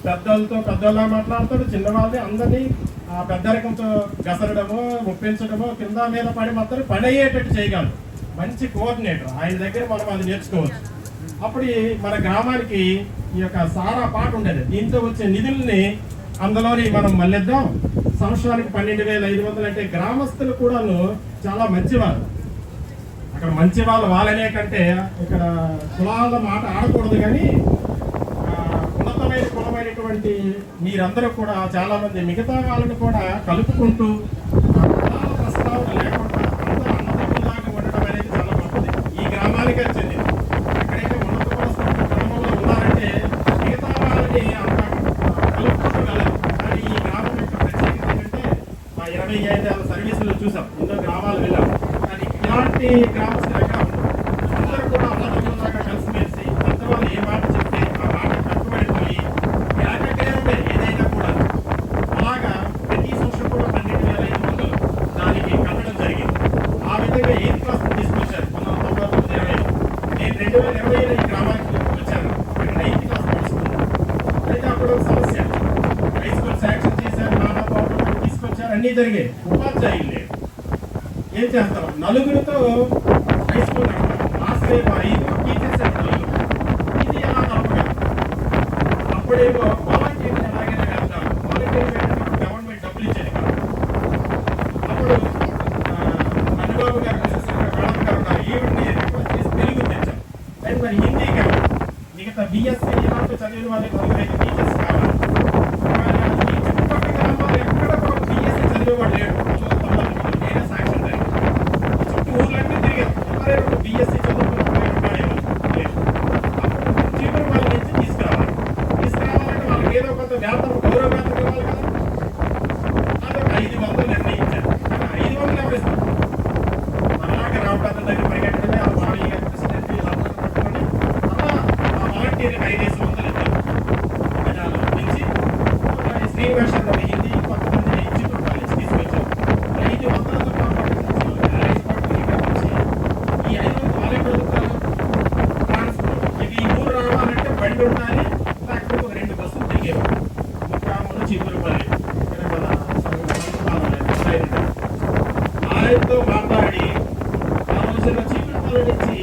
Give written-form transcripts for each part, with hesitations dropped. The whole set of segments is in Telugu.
పెద్దోళ్ళ మాట్లాడతాడు, చిన్నవాళ్ళని అందరినీ ఆ పెద్దరికంతో గసరడమో ఒప్పించడమో కింద మీద పడి మొత్తం పని అయ్యేటట్టు చేయగలరు. మంచి కోఆర్డినేటర్, ఆయన దగ్గర మనం అది నేర్చుకోవచ్చు. అప్పుడు మన గ్రామానికి ఈ యొక్క సారా పాట ఉండేది. దీంతో వచ్చే నిధుల్ని అందులోని మనం మళ్ళిద్దాం. సంవత్సరానికి 12,500 అంటే గ్రామస్తులు కూడాను చాలా మంచివారు. అక్కడ మంచి వాళ్ళనే కంటే ఇక్కడ కులాల మాట ఆడకూడదు, కానీ ఉన్నతమైన కులమైనటువంటి మీరందరూ కూడా చాలా మంది మిగతా వాళ్ళని కూడా కలుపుకుంటూ కులాల ప్రస్తావన లేకుండా అందరూ అన్నదమ్ములాగా ఉండడం అనేది చాలా గొప్పది. ఈ గ్రామానికి చెందింది. ఎక్కడైతే ఉన్నత కులస్తులు గ్రామంలో ఉన్నారంటే మిగతా వాళ్ళని అంత కలుపుకుంటూ వెళ్ళరు. కానీ ఈ గ్రామం యొక్క ప్రత్యేకత ఏంటంటే మా 25 ఏళ్ళ సర్వీసులు చూసాం, ఎన్నో గ్రామాలు వెళ్ళాం. కానీ ఇలాంటి గ్రామస్తులు ఎక్కడ అందరూ కూడా అన్నదమ్ములాగా కలిసిమెలిసి పెద్దవాళ్ళు ఏ మాట చెప్తే ఆ మాట కట్టుబడిపోయి ఏకగ్రీవంగా ఏదైనా కూడా అలాగా ప్రతి సంవత్సరం కూడా 12,500 దానికి కట్టడం జరిగింది. ఆ విధంగా 8th క్లాస్ తీసుకొచ్చారు 1999. నేను 2020 ఈ గ్రామానికి వచ్చాను. ఇక్కడ 9th క్లాస్ నడుస్తుంది. అయితే అప్పుడు సమస్య, హై స్కూల్ శాంక్షన్ చేశారు, నానా బాబు తీసుకొచ్చారు, అన్నీ జరిగాయి. ఉపాధ్యాయులు లేరు. ఏం చేస్తాం? నలుగురితో హై స్కూల్ మాస్టర్ 5 టీచర్స్ 4. ఇది ఎలా నడపగలం? అప్పుడేమో వాలంటీర్లు ఎలాగైనా వెళ్తాం. వాలంటీర్ గవర్నమెంట్ డబ్బులు ఇచ్చేది కాదు. అప్పుడు అన్నబాబు గారు మేడం గారు ఉన్నారు, ఈవిడ్ని రిక్వెస్ట్ చేసి తెలుగు తెచ్చాం. అయితే మరి హిందీ కావాలి, మిగతా బిఎస్సీ ఇలాంటి చదివిన వాళ్ళకి 4-5 టీచర్స్ కావాలి. ఈ చుట్టుపక్కల గ్రామాలు ఎక్కడ కూడా బిఎస్సీ చదివేవాడు లేడు. నేనే సాక్ష్యం జరిగింది. చుట్టూ ఊర్లన్నీ తిరిగారు, ఎవరైనా బిఎస్సీ చదువుకున్న లేదు. అప్పుడు చీపురు వాళ్ళ నుంచి తీసుకురావాలంటే వాళ్ళకి ఏదో కొంత వేతనం, గౌరవ వేతనం ఇవ్వాలి కదా. అదొక 500 నిర్ణయించారు. 500 ఎవరు ఇస్తారు? అలాగే రామపద్ర దగ్గర పరిగెట్టడమే, ఆ మామయ్య గారి ప్రెసిడెంట్ వీళ్ళందరూ పట్టుకొని అలా ఆ వాలంటీర్లకు 500 ఇద్దాం నుంచి శ్రీనివాస హిందీ కొంతమంది చీపురు వాళ్ళ నుంచి తీసుకొచ్చారు. 500తో ఈ 500 వాళ్ళే పడుతున్నారు. ట్రాన్స్పోర్ట్ ఇది ఈ ఊరు రావాలంటే బండి ఉండాలి, లేకపోతే ఒక 2 బస్సులు తిరిగేవారు. ముక్కాములు చీపురుపల్లి ఆయనతో మాట్లాడి ఆ రోజుల్లో చీపురుపల్లి నుంచి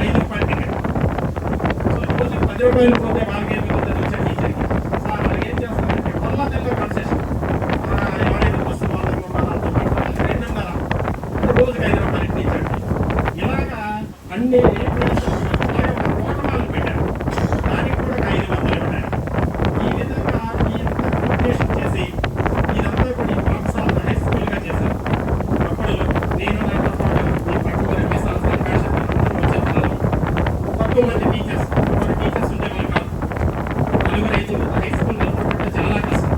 5 రూపాయలు టికెట్. సో రోజు 10 రూపాయలు పోతే వాళ్ళకి ఏమి వచ్చే టీచర్కి సార్ వాళ్ళకి ఏం చేస్తారంటే మళ్ళా తెల్ల కన్సెషన్, ఎవరైనా బస్సు వాళ్ళకి వాళ్ళతో మాట్లాడాలి 2.5 రోజుకి 5 రూపాయలు టీచర్కి. ఇలాగా అన్ని కోటమాలు పెట్టారు. దానికి కూడా 500 ఉంటాయి. ఈ విధంగా కోఆర్డినేషన్ చేసి ఇదంతా కూడా ఈ పాఠశాల హై స్కూల్గా చేశారు. అప్పుడు నేను నాతో పాటు ఈ పక్కన తక్కువ మంది టీచర్స్, 4 టీచర్స్ ఉండేవాళ్ళు కాదు. 4-5 హై స్కూల్ నడపడంటే చాలా కష్టం.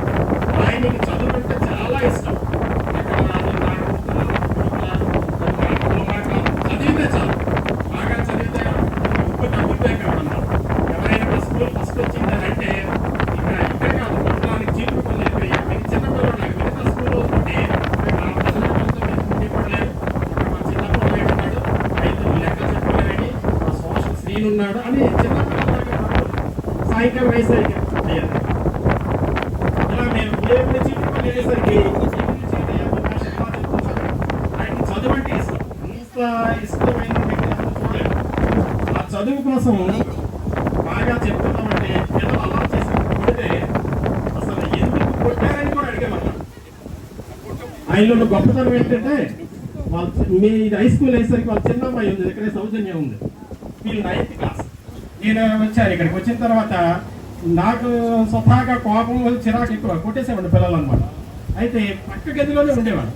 ఆయనకి చదువుకుంటే చాలా ఇష్టం. చదివితే చాలు, బాగా చదివితే ఉప్పు తగ్గిపోయి కాదన్నారు. ఎవరైనా స్కూల్ ఫస్ట్ వచ్చిందని అంటే ఇక్కడ కాదు, మొత్తానికి చీపురుపల్లి అయిపోయి మీకు చిన్నపిల్లలు నాకు మిగతా స్కూల్లో ఉంటే పడలేదు. ఇక్కడ మా చిన్నపిల్లలు ఉన్నాడు, 5 లెక్క చెప్పలేని మా సోషల్ స్క్రీన్ ఉన్నాడు అని చిన్నపిల్లలాగా సాయంకాలం వేసరికి చేయాలి. ఇలా నేను దేవుడి చీపురుపల్లి వెళ్ళేసరికి ఆయన చదువు అంటే ఇష్టం. అంత ఇష్టమైన చూడలేదు. ఆ చదువు కోసం బాగా చెప్తున్నామంటే పిల్లలు అలా చేసి కొడితే అసలు ఎందుకు కొట్టారని కూడా అడిగేవాళ్ళం. ఆయనలో గొప్పతనం ఏంటంటే మీ హై స్కూల్ వేసరికి వాళ్ళ చిన్న అమ్మాయి ఉంది, ఇక్కడే సౌజన్యం ఉంది, వీళ్ళు 9th క్లాస్. నేను వచ్చాను, ఇక్కడికి వచ్చిన తర్వాత నాకు స్వతహాగా కోపం చిరాకు ఎక్కువ, కొట్టేసేవాడు పిల్లలు అనమాట. అయితే పక్క గదిలోనే ఉండేవాడు.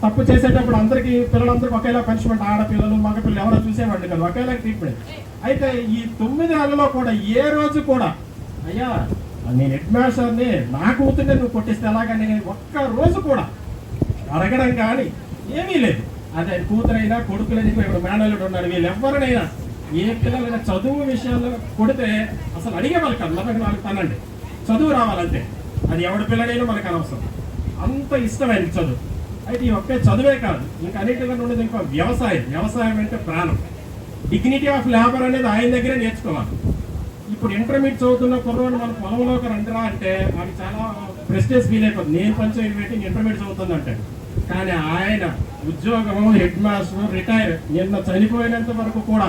తప్పు చేసేటప్పుడు అందరికీ పిల్లలందరికీ ఒకేలా పనిష్మెంట్, ఆడపిల్లలు మగపిల్లలు ఎవరో చూసేవాడిని కదా, ఒకేలా ట్రీట్మెంట్. అయితే ఈ 9 నెలల్లో కూడా ఏ రోజు కూడా అయ్యా నేను హెడ్ మాస్టర్ని, నా కూతుర్ని నువ్వు కొట్టిస్తే ఎలాగని ఒక్క రోజు కూడా అడగడం కానీ ఏమీ లేదు. అదే కూతురైనా కొడుకులైనా ఇప్పుడు మేనల్లుడు ఉన్నాడు, వీళ్ళు ఎవరినైనా ఏ పిల్లలైనా చదువు విషయాల్లో కొడితే అసలు అడిగేవాళ్ళు కాదు. 44 12 చదువు రావాలంటే అది ఎవడి పిల్లడైనా మనకు అనవసరం, అంత ఇష్టమైన చదువు. అయితే ఈ ఒకే చదువే కాదు, ఇంకా అన్నిటిలో ఉండేది ఇంకా వ్యవసాయం. వ్యవసాయం అంటే ప్రాణం. డిగ్నిటీ ఆఫ్ లేబర్ అనేది ఆయన దగ్గరే నేర్చుకోవాలి. ఇప్పుడు ఇప్పుడు ఇంటర్మీడియట్ చదువుతున్న కుర్రోడు మన పొలంలోకి రండిరా అంటే వాడికి చాలా ప్రెస్టేజ్ ఫీల్ అయిపోతుంది. నేను పంచాయతీ మీటింగ్ ఇంటర్మీడియట్ చదువుతుంది అంటే, కానీ ఆయన ఉద్యోగము, హెడ్ మాస్టర్, రిటైర్, నిన్న చనిపోయినంత వరకు కూడా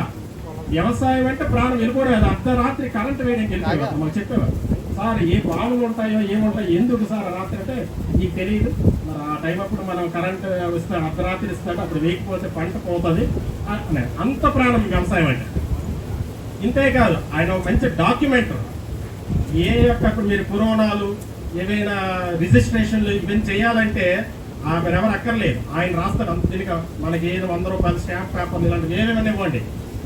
వ్యవసాయం అంటే ప్రాణం వెళ్ళిపోలేదు. అర్ధరాత్రి కరెంట్ వేయడానికి వెళ్ళిపోయారు. మాకు చెప్పేవారు, సార్ ఏ బావులు ఉంటాయో ఏముంటాయో, ఎందుకు సార్ రాత్రి అంటే నీకు తెలియదు, మరి ఆ టైం అప్పుడు మనం కరెంట్ ఇస్తాడు, అర్ధరాత్రి ఇస్తాడు, అప్పుడు వేయకపోతే పంట పోతుంది. అంత ప్రాణం వ్యవసాయం అంటే. ఇంతేకాదు ఆయన ఒక మంచి డాక్యుమెంటర్. ఏ యొక్క ఇప్పుడు మీరు పురాణాలు ఏవైనా రిజిస్ట్రేషన్లు ఇవన్నీ చేయాలంటే ఆమె ఎవరు అక్కర్లేదు, ఆయన రాస్తాడు. అంత తిరిగా మనకి ఏదో 100 రూపాయలు స్టాంప్ పేపర్లు ఇలాంటివి ఏమేమన్నా ఇవ్వండి,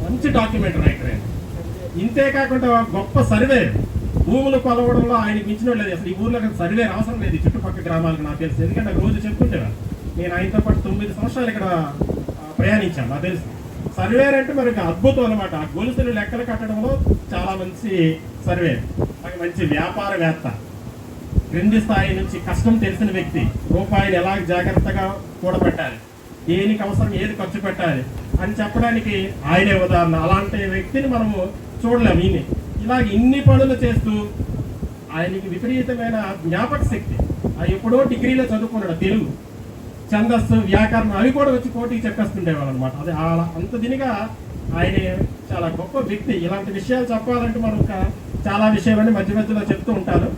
మంచి డాక్యుమెంట్ రైటర్ ఆయన. ఇంతేకాకుండా గొప్ప సర్వే, భూములు కొలవడంలో ఆయనకి మించిన లేదు. అసలు ఈ ఊర్లో సర్వే అవసరం లేదు, చుట్టుపక్కల గ్రామాలకు నాకు తెలుసు. ఎందుకంటే రోజు చెప్పుకుంటేవారు. నేను ఆయనతో పాటు 9 సంవత్సరాలు ఇక్కడ ప్రయాణించాను, నాకు తెలుసు. సర్వేర్ అంటే మరి అద్భుతం అనమాట. ఆ గొలుసులు లెక్కలు కట్టడంలో చాలా మంచి సర్వేర్, మంచి వ్యాపారవేత్త, క్రింది స్థాయి నుంచి కష్టం తెలిసిన వ్యక్తి, రూపాయలు ఎలా జాగ్రత్తగా కూడబెట్టాలి, దేనికి అవసరం ఏది ఖర్చు పెట్టాలి అని చెప్పడానికి ఆయనే ఉదాహరణ. అలాంటి వ్యక్తిని మనము చూడలేము. ఇలాగ ఇన్ని పనులు చేస్తూ ఆయనకి విపరీతమైన జ్ఞాపక శక్తి. అది ఎప్పుడో డిగ్రీలో చదువుకున్నాడు, తెలుగు, ఛందస్సు, వ్యాకరణం అవి కూడా వచ్చి పోటీకి చెప్పేస్తుండేవాళ్ళు అనమాట. అది అంత దీనిగా ఆయన చాలా గొప్ప వ్యక్తి. ఇలాంటి విషయాలు చెప్పాలంటే మనం చాలా విషయాలన్నీ మధ్య మధ్యలో చెప్తూ ఉంటాను.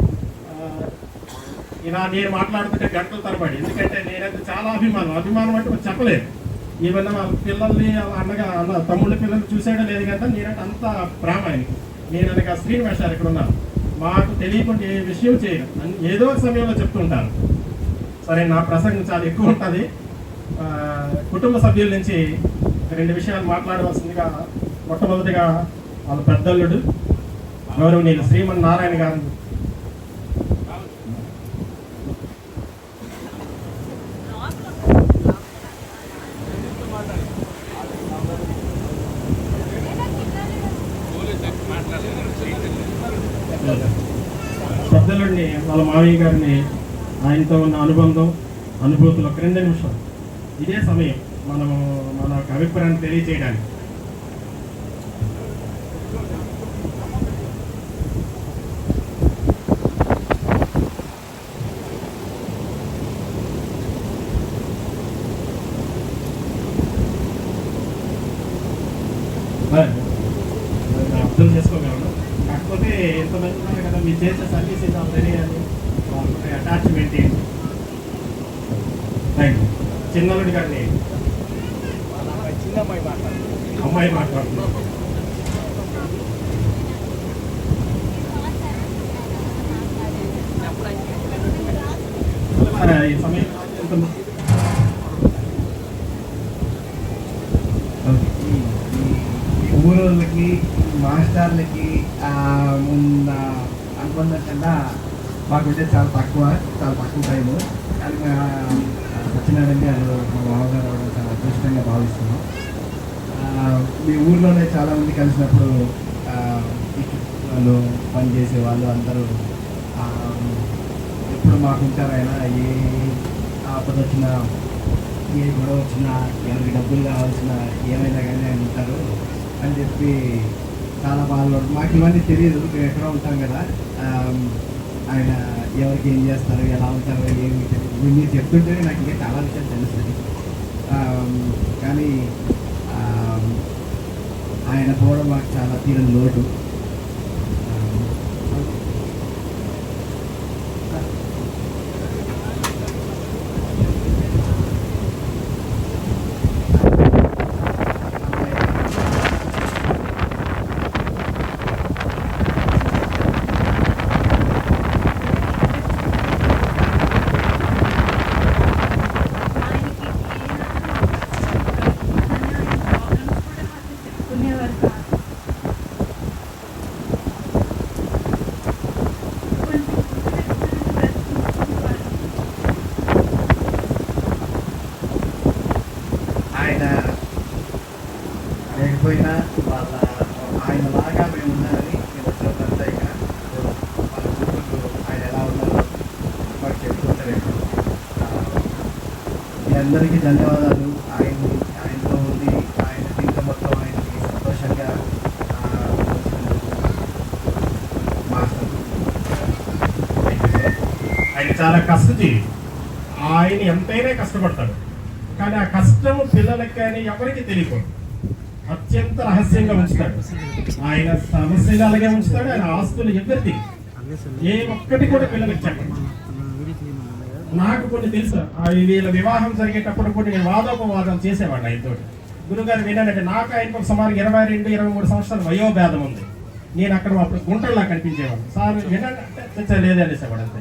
ఇలా నేను మాట్లాడుతుంటే గంటల తరబడి, ఎందుకంటే నేనైతే చాలా అభిమానం అంటే చెప్పలేదు. ఈవెన్ వాళ్ళ పిల్లల్ని అన్న తమ్ముళ్ళ పిల్లల్ని చూసేయడం లేదు కదా, నేనంటే అంత ప్రేమ ఆయనకి. నేను అనగా శ్రీనివాసారు ఇక్కడ ఉన్నాను, మాకు తెలియకుండా ఏ విషయం చేయను, ఏదో సమయంలో చెప్తూ ఉంటాను. సరే, నా ప్రసంగం చాలా ఎక్కువ ఉంటుంది. కుటుంబ సభ్యుల నుంచి 2 విషయాలు మాట్లాడవలసిందిగా, మొట్టమొదటిగా వాళ్ళ పెద్దల్లుడు గౌరవనీయులు శ్రీమన్ నారాయణ గారు. పెద్దలుడిని, వాళ్ళ మావయ్య గారిని, ఆయనతో ఉన్న అనుబంధం, అనుభూతులు 2 నిమిషాలు ఇదే సమయం మనము మన అభిప్రాయాన్ని తెలియజేయడానికి. అర్థం చేసుకోగలను. కాకపోతే ఎంతమంది ఉన్నారు కదా, మీరు చేసే సర్వీస్ ఇది ఆల్రెడీ అని అటాచ్మెంట్ ఏంటి. Thank you. చిన్నలుడి గారిని అమ్మాయి మాట్లాడుతున్నారు. ఈ సమయం ఊరోళ్ళకి, మాస్టర్లకి ఉన్న అనుబంధం కన్నా మాకుంటే చాలా తక్కువ టైము. కానీ సత్యనారాయణ గారు మా మామగారు అవడం చాలా అదృష్టంగా భావిస్తున్నాం. మీ ఊర్లోనే చాలామంది కలిసినప్పుడు వాళ్ళు పనిచేసే వాళ్ళు అందరూ ఎప్పుడు మాకుంటారు. ఆయన ఏ ఆపద వచ్చినా, ఏ గొడవ వచ్చినా, ఎవరికి డబ్బులు కావాల్సిన ఏమైనా కానీ ఆయన ఉంటారు అని చెప్పి చాలా బాధపడు. మాకు ఇవన్నీ తెలియదు, మేము ఎక్కడో ఉంటాం కదా. ఆయన ఎవరికి ఏం చేస్తారు, ఎలా ఉంటారు, ఏమి తెలియదు. మీరు చెప్తుంటేనే నాకు ఇంకా చాలా విషయాలు తెలుస్తుంది. కానీ ఆయన పోవడం మాకు చాలా తీరని లోటు. లేకపోయినా వాళ్ళ ఆయనలాగా మేము ఉన్నారని నేను వచ్చినప్పుడంతా ఇక వాళ్ళ కూతురు ఆయన ఎలా ఉన్నారో మాకు చెప్పుకుంటారు. మీ అందరికీ ధన్యవాదాలు. ఆయనతో ఉండి ఆయన జీవితం మొత్తం ఆయనకి సంతోషంగా వచ్చినందుకు చాలా కష్టజీవి. ఆయన ఎంతైనా కష్టపడతాడు, కానీ ఆ కష్టం పిల్లలకి కానీ ఎవరికి తెలియకూడదు. అత్యంత రహస్యంగా ఉంచుతాడు. ఆయన సమస్యలు అలాగే ఉంచుతాడు. ఆయన ఆస్తులు ఎవరికి ఏ ఒక్కటి కూడా పిల్లలకి చెప్పండి. నాకు కొన్ని తెలుసు. వీళ్ళ వివాహం జరిగేటప్పుడు కూడా నేను వాదోపవాదాలు చేసేవాడిని ఆయనతో. గురుగారు విన్నానంటే నాకు ఆయనకు ఒక సుమారు 22-23 సంవత్సరాల వయోభేదం ఉంది. నేను అక్కడ అప్పుడు గుంటల్లా కనిపించేవాడు. సార్ వినంటే లేదే అనేసేవాడు అంతే.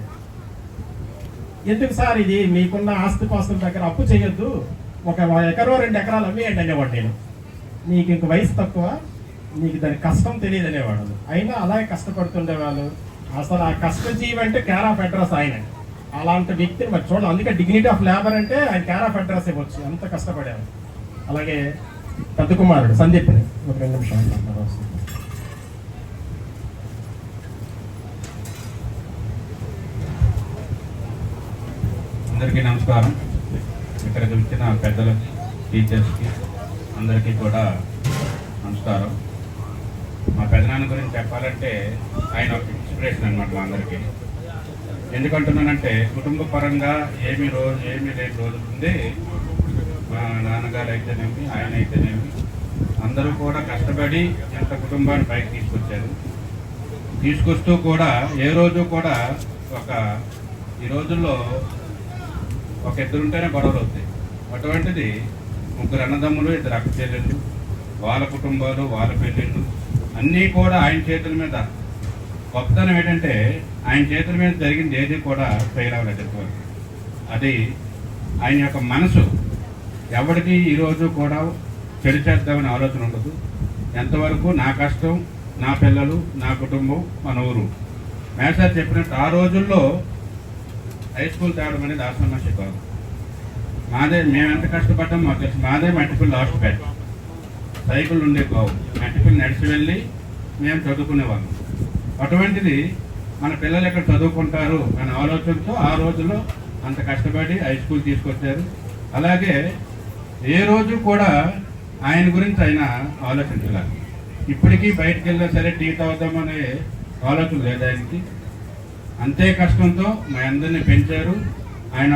ఎందుకు సార్ ఇది మీకున్న ఆస్తిపాస్తుల దగ్గర అప్పు చేయొద్దు, 1 ఎకరో 2 ఎకరాలు అమ్మేయండి అనేవాడు. నేను నీకు ఇంక వయసు తక్కువ, నీకు దాని కష్టం తెలియదు అనేవాడు. అయినా అలాగే కష్టపడుతుండేవాళ్ళు. అసలు ఆ కష్టజీవి అంటే కేర్ ఆఫ్ అడ్రస్ ఆయన. అలాంటి వ్యక్తిని మరి చూడాలి. అందుకే డిగ్నిటీ ఆఫ్ లేబర్ అంటే ఆయన కేర్ ఆఫ్ అడ్రస్ ఇవ్వచ్చు, అంత కష్టపడారు. అలాగే పెద్ద కుమారుడు సందీప్ని ఒక 2 నిమిషాలు. అందరికీ నమస్కారం. ఇక్కడికి వచ్చిన పెద్దలకి, టీచర్స్కి అందరికీ కూడా నమస్కారం. మా పెదనాన్న గురించి చెప్పాలంటే ఆయన ఒక ఇన్స్పిరేషన్ అనమాట మా అందరికీ. ఎందుకంటున్నానంటే కుటుంబ పరంగా ఏమీ లేని రోజులు ఉంది. మా నాన్నగారు అయితేనేమి, ఆయన అయితేనేమి అందరూ కూడా కష్టపడి ఎంత కుటుంబాన్ని పైకి తీసుకొస్తూ కూడా ఏ రోజు కూడా ఈ రోజుల్లో ఒక 2 ఉంటేనే గొడవలు అవుతాయి. అటువంటిది 3 అన్నదమ్ములు, 2 అక్క చెల్లెళ్ళు, వాళ్ళ కుటుంబాలు, వాళ్ళ పెళ్ళిళ్ళు అన్నీ కూడా ఆయన చేతుల మీద. గొప్పతనం ఏంటంటే ఆయన చేతుల మీద జరిగింది ఏది కూడా ఫెయిల్ అవ్వలేదు. అది ఆయన యొక్క మనసు. ఎవరికి ఈరోజు కూడా చెడు చేద్దామనే ఆలోచన ఉండదు. ఎంతవరకు నా కష్టం, నా పిల్లలు, నా కుటుంబం, మన ఊరు. మేసార్ చెప్పినట్టు ఆ రోజుల్లో హై స్కూల్ తేవడం అనేది ఆశ్రమశి కాదు. మేము ఎంత కష్టపడ్డాం మాకు తెలుసు. మాదే మట్టిపల్లి లాస్ట్ బ్యాచ్. సైకిల్ ఉండే కావు, మట్టిపల్లి నడిచి వెళ్ళి మేము చదువుకునేవాళ్ళం. అటువంటిది మన పిల్లలు ఎక్కడ చదువుకుంటారు అనే ఆలోచనతో ఆ రోజుల్లో అంత కష్టపడి హై స్కూల్ తీసుకొచ్చారు. అలాగే ఏ రోజు కూడా ఆయన గురించి ఆయన ఆలోచించాలి. ఇప్పటికీ బయటకు వెళ్ళినా సరే టీ తాగుదామనే ఆలోచన లేదు ఆయనకి. అంతే కష్టంతో మా అందరినీ పెంచారు. ఆయన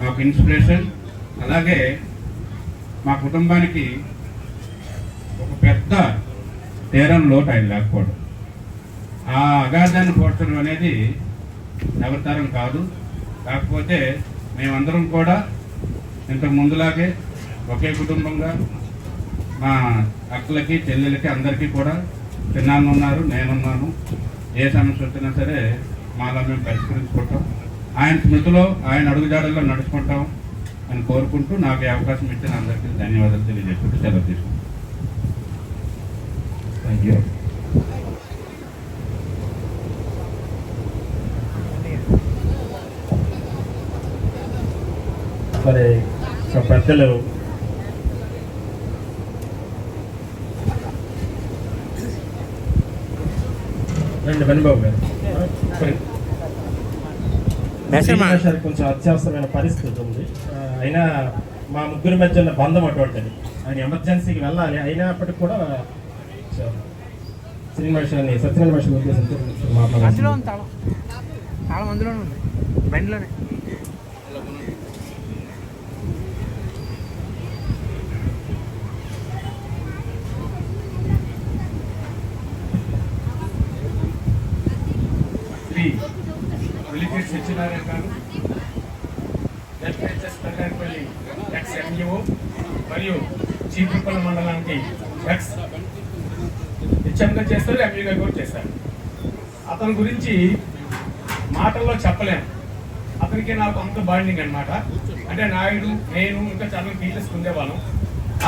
ఒక ఇన్స్పిరేషన్. అలాగే మా కుటుంబానికి ఒక పెద్ద తీరని లోటు ఆయన లేకపోవడం. ఆ అగాధాన్ని పోర్చడం అనేది ఎవరితరం కాదు. కాకపోతే మేమందరం కూడా ఇంతకు ముందులాగే ఒకే కుటుంబంగా మా అక్కలకి, చెల్లెలకి అందరికీ కూడా చిన్నాన్న ఉన్నారు, నేనున్నాను. ఏ సమస్య వచ్చినా సరే మాలో మేము పరిష్కరించుకుంటాం. ఆయన స్మృతిలో, ఆయన అడుగుజాడల్లో నడుచుకుంటాం అని కోరుకుంటూ నాకు ఈ అవకాశం ఇచ్చిన అందరికీ ధన్యవాదాలు తెలియజేసుకుంటూ సెలవు తీసుకుంటాం. Thank you. మరి పెద్దలు రండి, వెనుబాబు గారు. కొంచెం అత్యవసరమైన పరిస్థితి ఉంది. అయినా మా ముగ్గురి మధ్య ఉన్న బంధం అటువంటిది. ఆయన ఎమర్జెన్సీకి వెళ్ళాలి. అయినప్పటికి కూడా సత్యనారాయణ భాష ఉద్దేశంతో మాట్లాడాలి. సత్యనారాయణ గారు ఎఫ్హెచ్ఎస్ పెద్దపల్లి ఎక్స్-ఎంఈఓ మరియు చీపురుపల్లి మండలానికి హెచ్ఎంగా చేస్తారు, ఎంఈగా కూడా చేశారు. అతని గురించి మాటల్లో చెప్పలేము. అతనికి నాకు అంత బాండింగ్ అనమాట. అంటే నాయుడు, నేను ఇంకా చాలా టీచర్స్ ఉండేవాళ్ళం.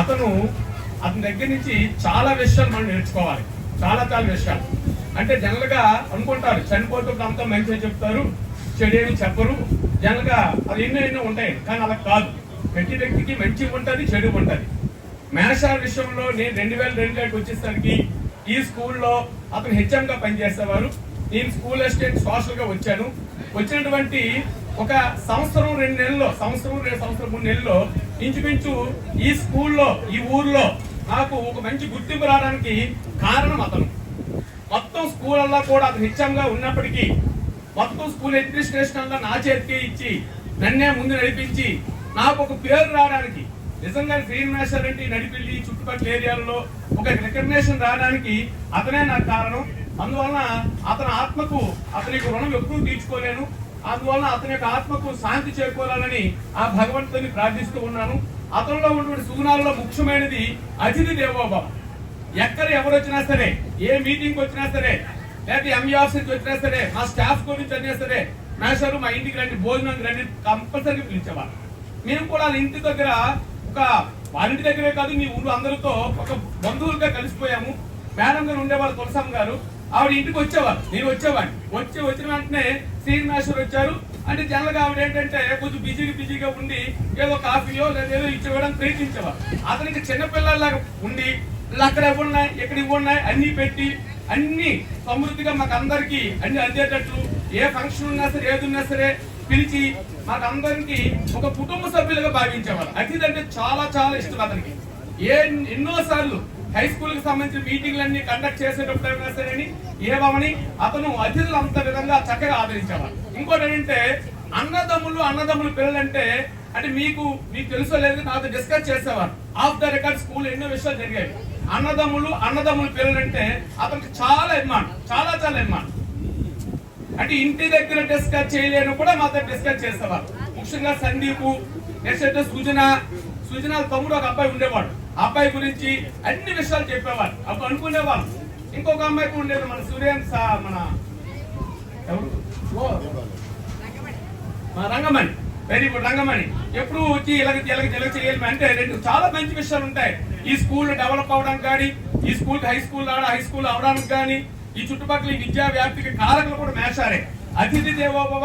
అతని దగ్గర నుంచి చాలా విషయాలు మనం నేర్చుకోవాలి. చాలా విషయాలు. అంటే జనరల్గా అనుకుంటారు చనిపోతున్నప్పుడు అంతా మంచిగా చెప్తారు, చెడేమి చెప్పరు. జనరల్గా అది ఎన్నో ఉంటాయి. కానీ అలా కాదు. ప్రతి వ్యక్తికి మంచి ఉంటుంది, చెడు ఉంటుంది. మేషాల విషయంలో నేను 2002 వచ్చేసరికి ఈ స్కూల్లో అతను హెచ్ఎంగా పనిచేసేవారు. నేను స్కూల్ అసిస్టెంట్ సోషల్గా వచ్చాను. వచ్చినటువంటి ఒక సంవత్సరం 2 నెలల్లో, సంవత్సరం 3 నెలల్లో ఇంచుమించు ఈ స్కూల్లో, ఈ ఊర్లో నాకు ఒక మంచి గుర్తింపు రావడానికి కారణం అతను. మొత్తం స్కూల్ అలా కూడా అతను హెచ్ఎంగా ఉన్నప్పటికీ మొత్తం స్కూల్ అడ్మినిస్ట్రేషన్ నా చేతికి ఇచ్చి నన్నే ముందు నడిపించి నాకు ఒక పేరు రావడానికి, నిజంగా గ్రీన్ మాస్టర్ అంటే నడిపిల్లి చుట్టుపక్కల ఏరియాలలో ఒక రికగ్నేషన్ రావడానికి అతనే నాకు కారణం. అందువలన అతని ఆత్మకు అతనికి రుణం ఎప్పుడూ తీర్చుకోలేను. అందువలన అతని యొక్క ఆత్మకు శాంతి చేకూరాలని ఆ భగవంతుని ప్రార్థిస్తూ ఉన్నాను. అతనిలో ఉన్నటువంటి సుగుణాలలో ముఖ్యమైనది అతిథి దేవోభవ. ఎక్కడ ఎవరు వచ్చినా సరే, ఏ మీటింగ్ వచ్చినా సరే, లేకపోతే ఎంఈ ఆఫీస్ వచ్చినా సరే, మా స్టాఫ్ గురించి అయినా సరే, మేషారు మా ఇంటికి రండి, భోజనం రండి కంపల్సరీ పిలిచేవారు. మేము కూడా వాళ్ళ ఇంటి దగ్గర ఒక వాళ్ళ ఇంటి దగ్గరే కాదు, మీ ఊరు అందరితో ఒక బంధువులుగా కలిసిపోయాము. మేడం గారు ఉండేవాళ్ళు, తులసమ్మ గారు, ఆవిడ ఇంటికి వచ్చేవారు, నేను వచ్చేవాడిని. వచ్చిన వెంటనే శ్రీనివాసరావు వచ్చారు అంటే జనరల్ గా ఆవిడ ఏంటంటే కొంచెం బిజీగా ఉండి ఏదో కాఫీయో లేదా ఏదో ఇచ్చేవాడని ప్రయత్నించేవారు. అతనికి చిన్నపిల్లలాగా ఉండి అక్కడ ఇవ్వన్నాయి, ఇక్కడ ఇవ్వన్నాయి అన్ని పెట్టి అన్ని సమృద్ధిగా మాకు అందరికి అన్ని అందేటట్లు, ఏ ఫంక్షన్ ఉన్నా సరే ఏది ఉన్నా సరే పిలిచి మాకు అందరికి ఒక కుటుంబ సభ్యులుగా భావించేవారు. అతిథి అంటే చాలా చాలా ఇష్టం అతనికి. ఎన్నోసార్లు హై స్కూల్ కి సంబంధించిన మీటింగ్లన్నీ కండక్ట్ చేసేటప్పుడు అయినా సరే ఏమని అతను అతిథులు అంత విధంగా చక్కగా ఆదరించేవారు. ఇంకోటి ఏంటంటే అన్నదమ్ములు పిల్లలంటే అంటే మీకు తెలుసో లేదు, నాతో డిస్కస్ చేసేవారు. ఆఫ్ ద రికార్డ్ స్కూల్ ఎన్నో విషయాలు జరిగాయి. అన్నదమ్ములు పిల్లలంటే అతనికి చాలా అభిమానం, చాలా అభిమానం. అంటే ఇంటి దగ్గర డిస్కస్ చేయలేను కూడా మాతో డిస్కస్ చేసేవారు. ముఖ్యంగా సందీపు, నెక్స్ట్ సుజన తమ్ముడు ఒక అబ్బాయి ఉండేవాడు. ఆ అబ్బాయి గురించి అన్ని విషయాలు చెప్పేవారు. అప్పుడు అనుకునేవాళ్ళు. ఇంకొక అమ్మాయి కూడా ఉండేది, మన సూర్యన్ మన రంగమణి, వెరీ గుడ్ రంగమణి. ఎప్పుడు వచ్చి ఇలా చేయాలి అంటే చాలా మంచి విషయాలు ఉంటాయి. ఈ స్కూల్ డెవలప్ అవడానికి కానీ, ఈ స్కూల్ హై స్కూల్ అవడానికి కానీ, ఈ చుట్టుపక్కల విద్యా వ్యాప్తికి కారకులు కూడా మేషారే. అతిథి దేవోభవ.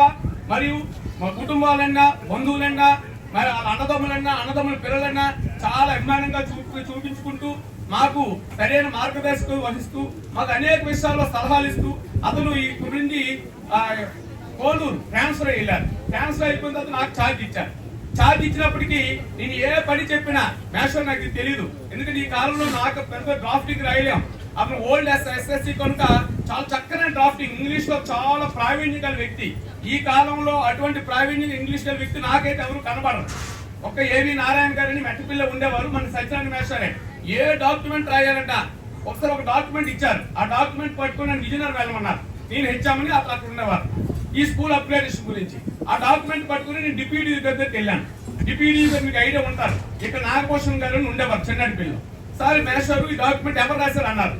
మరియు మా కుటుంబాలన్నా, బంధువులన్నా, మరి అన్నదమ్ముల పిల్లలన్నా చాలా అభిమానంగా చూపించుకుంటూ మాకు సరైన మార్గదర్శకం వహిస్తూ మాకు అనేక విషయాల్లో సలహాలు ఇస్తూ అతను ఈ గురించి కోలూరు ట్రాన్స్ఫర్ అయ్యారు. ట్రాన్స్ఫర్ అయిపోయిన తర్వాత నాకు ఛార్జ్ ఇచ్చినప్పటికీ నేను ఏ పని చెప్పినా మేషర్ నాకు తెలియదు. ఎందుకంటే ఈ కాలంలో నాకు పెద్ద డ్రాఫ్టింగ్ రాయలేం. అప్పుడు ఓల్డ్ ఎస్ఎస్సి కనుక చాలా చక్కని డ్రాఫ్టింగ్, ఇంగ్లీష్ లో చాలా ప్రావీణ్యం గల వ్యక్తి. ఈ కాలంలో అటువంటి ప్రావీణ్యం ఇంగ్లీష్ గల వ్యక్తి నాకైతే ఎవరు కనబడరు. ఒక ఏవి నారాయణ గారిని మెట్టపిల్ల ఉండేవారు, మన సత్యనారాయణ మేషారే. ఏ డాక్యుమెంట్ రాయాలంట ఒకసారి ఒక డాక్యుమెంట్ ఇచ్చారు. ఆ డాక్యుమెంట్ పట్టుకుని నన్ను విజయనగరం వెళ్ళమన్నారు. నేను హెచ్చామని అక్కడ ఉండేవారు ఈ స్కూల్ అప్గ్రేడేషన్ గురించి. ఆ డాక్యుమెంట్ పట్టుకుని నేను డిప్యూటీ దగ్గరికి వెళ్ళాను. డిప్యూటీ గారు మీకు ఐడియా ఉంటారు, ఇక్కడ నాగభూషణ్ గారు ఉండేవారు చెన్నటి పిల్లలు. సార్ మేషారు ఈ డాక్యుమెంట్ ఎవరు రాశారు అన్నారు.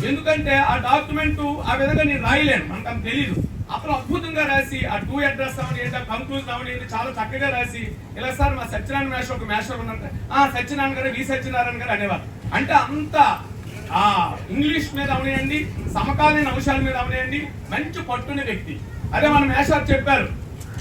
ఎందుకంటే ఆ డాక్యుమెంట్ ఆ విధంగా నేను రాయలేను, మనకు తెలియదు. అప్పుడు అద్భుతంగా రాసి ఆ 2 అడ్రస్ అవని ఏంటి, కంక్లూజన్ అవని ఏంటి చాలా చక్కగా రాసి ఇలా సార్ మా సత్యనారాయణ మేషర్ ఒక మేషర్ ఉన్నారు, సత్యనారాయణ గారు వి సత్యనారాయణ గారు అనేవారు. అంటే అంత ఆ ఇంగ్లీష్ మీద అవనియండి, సమకాలీన అంశాల మీద అవనియండి మంచి పట్టున్న వ్యక్తి. అదే మన మేషార్ చెప్పారు,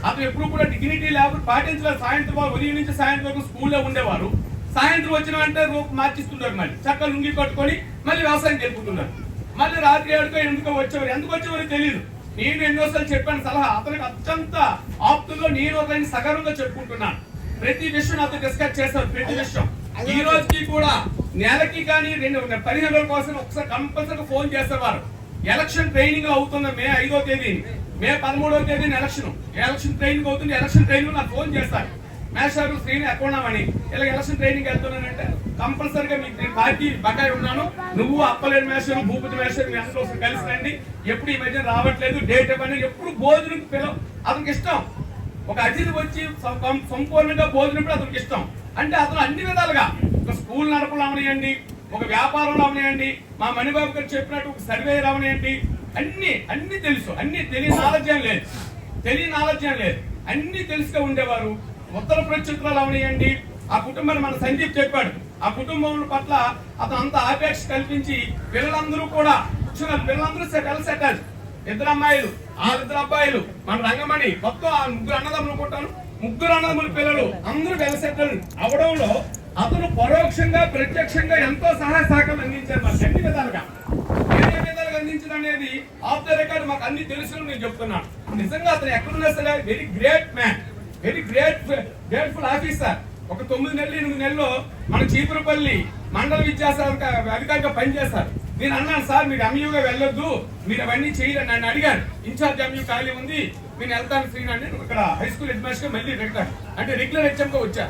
అతను ఎప్పుడు కూడా డిగ్నిటీ లేకపోతే పాటించలేదు. సాయంత్రం ఉదయం నుంచి సాయంత్రం వరకు స్కూల్లో ఉండేవారు. సాయంత్రం వచ్చిన వెంటనే రూపు మార్చిస్తున్నారు, మళ్ళీ చక్కగా లుంగి కట్టుకొని మళ్ళీ వ్యవసాయం జరుపుతున్నారు. మళ్ళీ రాత్రి 7కో 8కో వచ్చేవారు. ఎందుకు వచ్చేవారు తెలియదు. నేను ఎన్నోసార్లు చెప్పాను సలహా. అతనికి అత్యంత ఆప్తుల్లో నేను ఒకరిని సగర్వంగా చెప్పుకుంటున్నాను. ప్రతి విషయం నాతో డిస్కస్ చేస్తారు, ప్రతి విషయం. ఈ రోజుకి కూడా నెలకి కానీ 15 రోజుల కోసం ఒకసారి కంపల్సరీగా ఫోన్ చేసేవారు. ఎలక్షన్ ట్రైనింగ్ అవుతుంది మే 5వ తేదీ, మే 13వ తేదీని ఎలక్షన్ ట్రైనింగ్ అవుతుంది. ఎలక్షన్ ట్రైనింగ్ నాకు ఫోన్ చేస్తారు, మేషారు శ్రీని ఎక్కడున్నామని. ఇలా ఎలక్షన్ ట్రైనింగ్ వెళ్తున్నానంటే కంపల్సరీగా మీకు నేను పార్టీ బకాయి ఉన్నాను, నువ్వు అప్పలేని మేషారు భూపతి మేషారు మీ అందరూ కలిసి రండి. ఎప్పుడు ఈ మధ్య రావట్లేదు, డేట్ ఇవ్వని. ఎప్పుడు భోజనం పిల్లలు అతనికి ఇష్టం. ఒక అతిథి వచ్చి సంపూర్ణంగా భోజనం అతనికి ఇష్టం. అంటే అతను అన్ని విధాలుగా ఒక స్కూల్ నడపడం అవనియండి, ఒక వ్యాపారంలో అవనియండి, మా మణిబాబు గారు చెప్పినట్టు ఒక సర్వే అవనియండి, అన్ని తెలుసు. అన్ని తెలియని ఆలోచన లేదు, అన్ని తెలుసుగా ఉండేవారు. ఉత్తర ప్రత్యుత్తరాలు అవనియండి. ఆ కుటుంబాన్ని మన సందీప్ చెప్పాడు, ఆ కుటుంబం పట్ల అతను అంత ఆపేక్ష కల్పించి పిల్లలందరూ కూడా పిల్లలందరూ వెల్ సెటిల్డ్. 2 అమ్మాయిలు, 2 అబ్బాయిలు, మన రంగమణి, మొత్తం 3 అన్నదమ్ములు కొట్టాను. 3 అన్నదమ్ముల పిల్లలు అందరూ వెల్ సెటిల్డ్ అవడంలో అతను పరోక్షంగా ప్రత్యక్షంగా ఎంతో సహాయ సహకారం అందించారు. మాకు అన్ని విధాలుగా ఏ విధాలుగా అందించడం అనేది ఆఫ్ ద రికార్డ్ మాకు అన్ని తెలుసు నేను చెప్తున్నాను. నిజంగా అతను ఎక్కడున్నా సరే very great man, very grateful officer. ఒక 9 నెలలు 8 నెలల్లో మన చీపురపల్లి మండల విద్యాశాఖ అధికారిగా పనిచేస్తారు. నేను అన్నాను, సార్ మీరు ఎంయూగా వెళ్ళొద్దు, మీరు అవన్నీ చేయలేదు. నన్ను అడిగాను, ఇన్ఛార్జ్ ఎంయూ ఖాళీ ఉంది, నేను వెళ్తాను శ్రీనాథ్. నేను ఇక్కడ హై స్కూల్ హెడ్ మాస్టర్ మళ్ళీ రెగ్యులర్ హెచ్ఎంగా వచ్చా.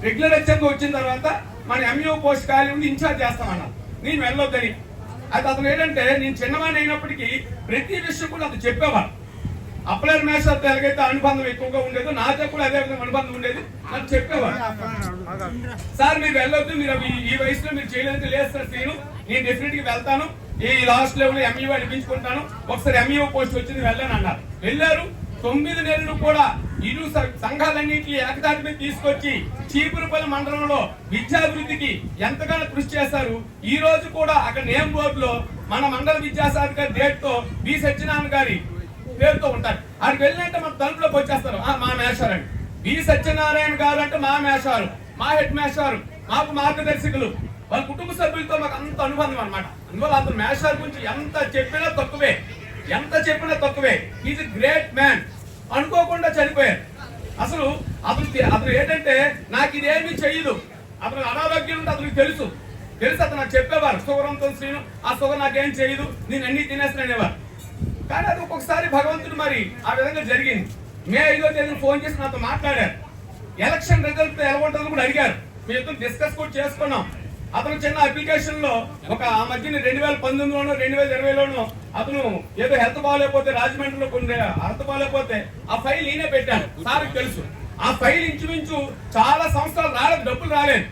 రెగ్యులర్ హెచ్ఎంగా వచ్చిన తర్వాత మన ఎంయూ పోస్ట్ ఖాళీ ఉంది, ఇన్ఛార్జ్ చేస్తామన్నా. నేను వెళ్ళొద్దని. అది అతను ఏంటంటే, నేను చిన్నవాడిని అయినప్పటికీ ప్రతి విషయం కూడా అతను చెప్పేవాడు. అప్లైర్ మేస్టర్తో ఎలాగైతే అనుబంధం ఎక్కువగా ఉండేదో నాతో కూడా అదే విధంగా అనుబంధం ఉండేది. నాకు చెప్పేవాడు, సార్ మీరు వెళ్ళొద్దు, మీరు ఈ వయసులో మీరు చేయలేదు. లేదు సార్ నేను డెఫినెట్ గా వెళ్తాను, ఈ లాస్ట్ లెవెల్ ఎంఈఓ అనిపించుకుంటాను, ఒకసారి ఎంఈఓ పోస్ట్ వచ్చింది వెళ్ళాను అన్నారు. వెళ్ళారు. 9 నెలలు కూడా ఇరు సంఘాలన్నింటినీ ఏకతాటి మీద తీసుకొచ్చి చీపురుపల్లి మండలంలో విద్యాభివృద్ధికి ఎంతగానో కృషి చేశారు. ఈ రోజు కూడా అక్కడ నేమ్ బోర్డు లో మన మండల విద్యాశాఖ డేట్ తో బి సత్యనారాయణ గారి పేరుతో ఉంటారు. అక్కడికి వెళ్ళినట్టే మన తలుపులోకి వచ్చేస్తారు, మా మేషారు అని. బి సత్యనారాయణ గారు అంటే మా మేషారు, మా హెడ్ మేషారు, మాకు మార్గదర్శకులు. వాళ్ళ కుటుంబ సభ్యులతో మాకు అంత అనుబంధం అనమాట. అందువల్ల అతను మేషారు గురించి ఎంత చెప్పినా తక్కువే. Is great man. అనుకోకుండా చనిపోయారు. అసలు అతను ఏంటంటే, నాకు ఇదేమీ చెయ్యదు, అతను అనారోగ్యం ఉంటే అతనికి తెలుసు అతను నాకు చెప్పేవారు, షుగరంతో శ్రీను ఆ షుగర్ నాకేం చేయదు, నేను అన్ని తినేస్తానేవారు. కానీ అది ఒక్కొక్కసారి భగవంతుడు మరి ఆ విధంగా జరిగింది. మే 5వ తేదీన ఫోన్ చేసి నాతో మాట్లాడారు. ఎలక్షన్ రిజల్ట్ ఎలా ఉంటుందో కూడా అడిగారు. మేము ఇద్దరు డిస్కస్ కూడా చేసుకున్నాం. అతను చిన్న అప్లికేషన్ లో ఆ మధ్యన 2019లోనో 2020లోనో అతను ఏదో హెల్త్ బాగాలేకపోతే రాజమండ్రిలో కొన్ని హెల్త్ బాగాలేకపోతే ఆ ఫైల్ నేనే పెట్టాను. సార్కి తెలుసు. ఆ ఫైల్ ఇంచుమించు చాలా సంవత్సరాలు రాలేదు, డబ్బులు రాలేదు.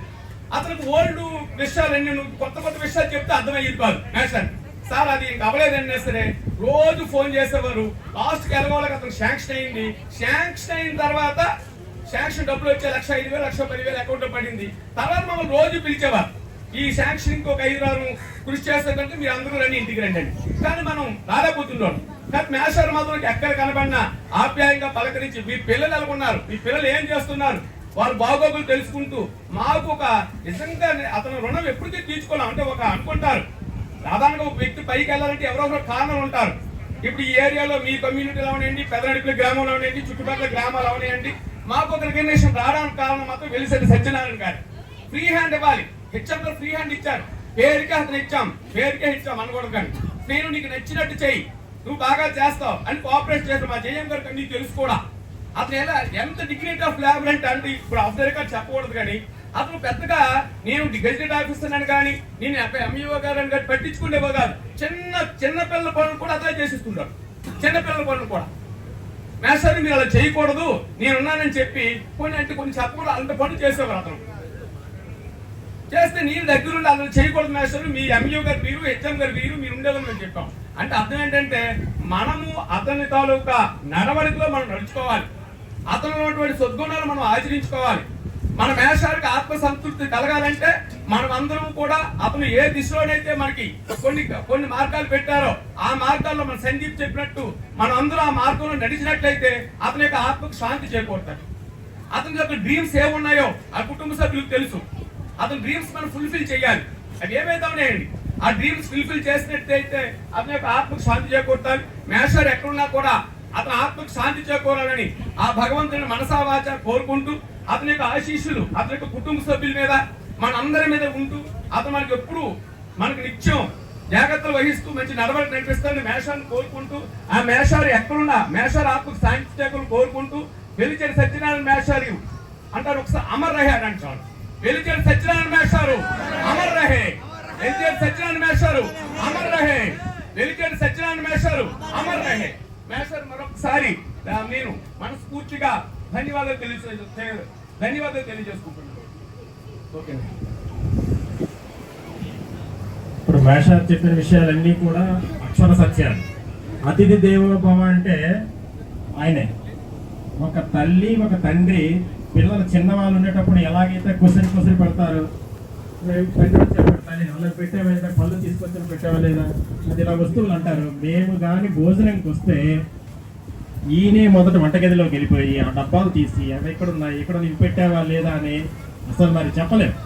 అతనికి ఓల్డ్ విషయాలన్నీ కొత్త విషయాలు చెప్తే అర్థమయ్యేది కాదు. మేషన్ సార్ అది ఇంక అవ్వలేదన్నా సరే రోజు ఫోన్ చేసేవారు. లాస్ట్ కి ఎలాగోళ్ళకి అతను శాంక్షన్ అయింది. శాంక్షన్ అయిన తర్వాత శాంక్షన్ డబ్బులు వచ్చే 1,05,000 1,10,000 అకౌంట్ లో పడింది. తర్వాత మమ్మల్ని రోజు పిలిచేవారు. ఈ శాంక్షన్ ఇంకొక 5-6 కృషి చేస్తే కనుక మీరు అందరూ రండి, ఇంటికి రండి అని. కానీ మనం రాలేకపోతున్నాం. కానీ మేషారు మాత్రం ఎక్కడ కనబడినా ఆప్యాయంగా పలకరించి మీ పిల్లలు ఎలాగున్నారు, మీ పిల్లలు ఏం చేస్తున్నారు, వారు బాగోగులు తెలుసుకుంటూ మాకు ఒక నిజంగా అతను రుణం ఎప్పటికీ తీర్చుకోలేం. అంటే ఒక అనుకుంటారు సాధారణంగా ఒక వ్యక్తి పైకి వెళ్ళాలంటే ఎవరో ఒకరు కారణాలు ఉంటారు. ఇప్పుడు ఈ ఏరియాలో మీ కమ్యూనిటీలో అవనండి, పెదనడిపల్లి గ్రామంలో అవనండి, చుట్టుపక్కల గ్రామాలు అవనాయండి, మాకు ఒక రికగ్నేషన్ రావడానికి కారణం మాత్రం వెలిసెట్టి సత్యనారాయణ గారు. ఫ్రీ హ్యాండ్ ఇవ్వాలి, హెచ్ఎం గారు ఫ్రీ హ్యాండ్ ఇచ్చారు. పేరుకే అతను పేరుకే ఇచ్చాం అనకూడదు. కానీ నేను నీకు నచ్చినట్టు చెయ్యి, నువ్వు బాగా చేస్తావు అని కోఆపరేట్ చేస్తావు. మా జయం గారికి నీకు తెలుసు కూడా అతను ఎంత డిగ్నిటీ ఆఫ్ లేబర్ అంటే ఇప్పుడు ఆఫ్ ద రికార్డ్ చెప్పకూడదు. కానీ అతను పెద్దగా నేను గెజిటెడ్ ఆఫీసర్ అని కానీ నేను ఎంఈఓ గారు అని కానీ పట్టించుకునేవో కాదు. చిన్న పిల్లల పనులు కూడా అదే చేసిస్తుంటారు. చిన్న పిల్లల పనులు కూడా మేస్టర్ మీరు అలా చేయకూడదు, నేనున్నానని చెప్పి కొన్ని చెప్పకూడదు అంత పనులు చేసేవారు. అతను చేస్తే నేను దగ్గరుండి అలా చేయకూడదు మేస్టర్, మీ ఎంఈఓ గారు వీరు, హెచ్ఎం గారు వీరు, మీరు ఉండేదని మేము చెప్పాం. అంటే అర్థం ఏంటంటే మనము అతని తాలూకా నడవడికలో మనం నడుచుకోవాలి, అతను ఉన్నటువంటి సద్గుణాలు మనం ఆచరించుకోవాలి. మన మేషానికి ఆత్మసంతృప్తి కలగాలంటే మనం అందరం కూడా అతను ఏ దిశలోనైతే మనకి కొన్ని మార్గాలు పెట్టారో ఆ మార్గాల్లో మన సందీప్ చెప్పినట్టు మనం అందరూ ఆ మార్గంలో నడిచినట్లయితే అతని యొక్క ఆత్మకు శాంతి చేకూరుతాడు. అతని యొక్క డ్రీమ్స్ ఏమున్నాయో ఆ కుటుంబ సభ్యులకు తెలుసు. అతని డ్రీమ్స్ మనం ఫుల్ఫిల్ చేయాలి. అవి ఏమైతే ఉన్నాయండి ఆ డ్రీమ్స్ ఫుల్ఫిల్ చేసినట్లయితే అతని యొక్క ఆత్మకు శాంతి చేకూరుతాడు. మేషారు ఎక్కడున్నా కూడా అతని ఆత్మకు శాంతి చేకూరాలని ఆ భగవంతుని మనసా వాచ కోరుకుంటూ అతని యొక్క ఆశీస్సులు అతని యొక్క కుటుంబ సభ్యుల మీద మనందరి మీద ఉంటూ అతను మనకి ఎప్పుడు మనకు నిత్యం జాగ్రత్తలు వహిస్తూ మంచి నడవడిక నడిపిస్తానని మేషాన్ని కోరుకుంటూ ఆ మేషారు ఎక్కడున్నా మేషారు ఆత్మకు శాంతి చేకూరు కోరుకుంటూ వెలిచేరి సత్యనారాయణ మేషారు అంటారు. ఒకసారి అమర్ రహే అని అంటారు. వెలిచేరి సత్యనారాయణ మేషారు అమర్ రహే, వెలిచేరి సత్యనారాయణ మేషారు అమర్ రహే, వెలిచేరి సత్యనారాయణ మేషారు అమర్ రహే. మేషారు మరొకసారి నేను మనస్ఫూర్తిగా ధన్యవాదాలు తెలియజేసుకుంటున్నాను. ఓకే. ఇప్పుడు మేషారు చెప్పిన విషయాలన్నీ కూడా అక్షర సత్యాలు. అతిథి దేవోభవ అంటే ఆయనే. ఒక తల్లి ఒక తండ్రి పిల్లలు చిన్నవాళ్ళు ఉండేటప్పుడు ఎలాగైతే కుసరి పెడతారు, వాళ్ళకి పెట్టేవాళ్ళ పళ్ళు తీసుకొచ్చి పెట్టేవాళ్ళేదా అది ఇలా వస్తువులు అంటారు. మేము కానీ భోజనంకి వస్తే ఈయనే మొదట వంటగదిలోకి వెళ్ళిపోయి ఆ డబ్బాలు తీసి అవి ఎక్కడున్నాయి ఇక్కడ నీకు పెట్టావా లేదా అని అసలు మరి చెప్పలేము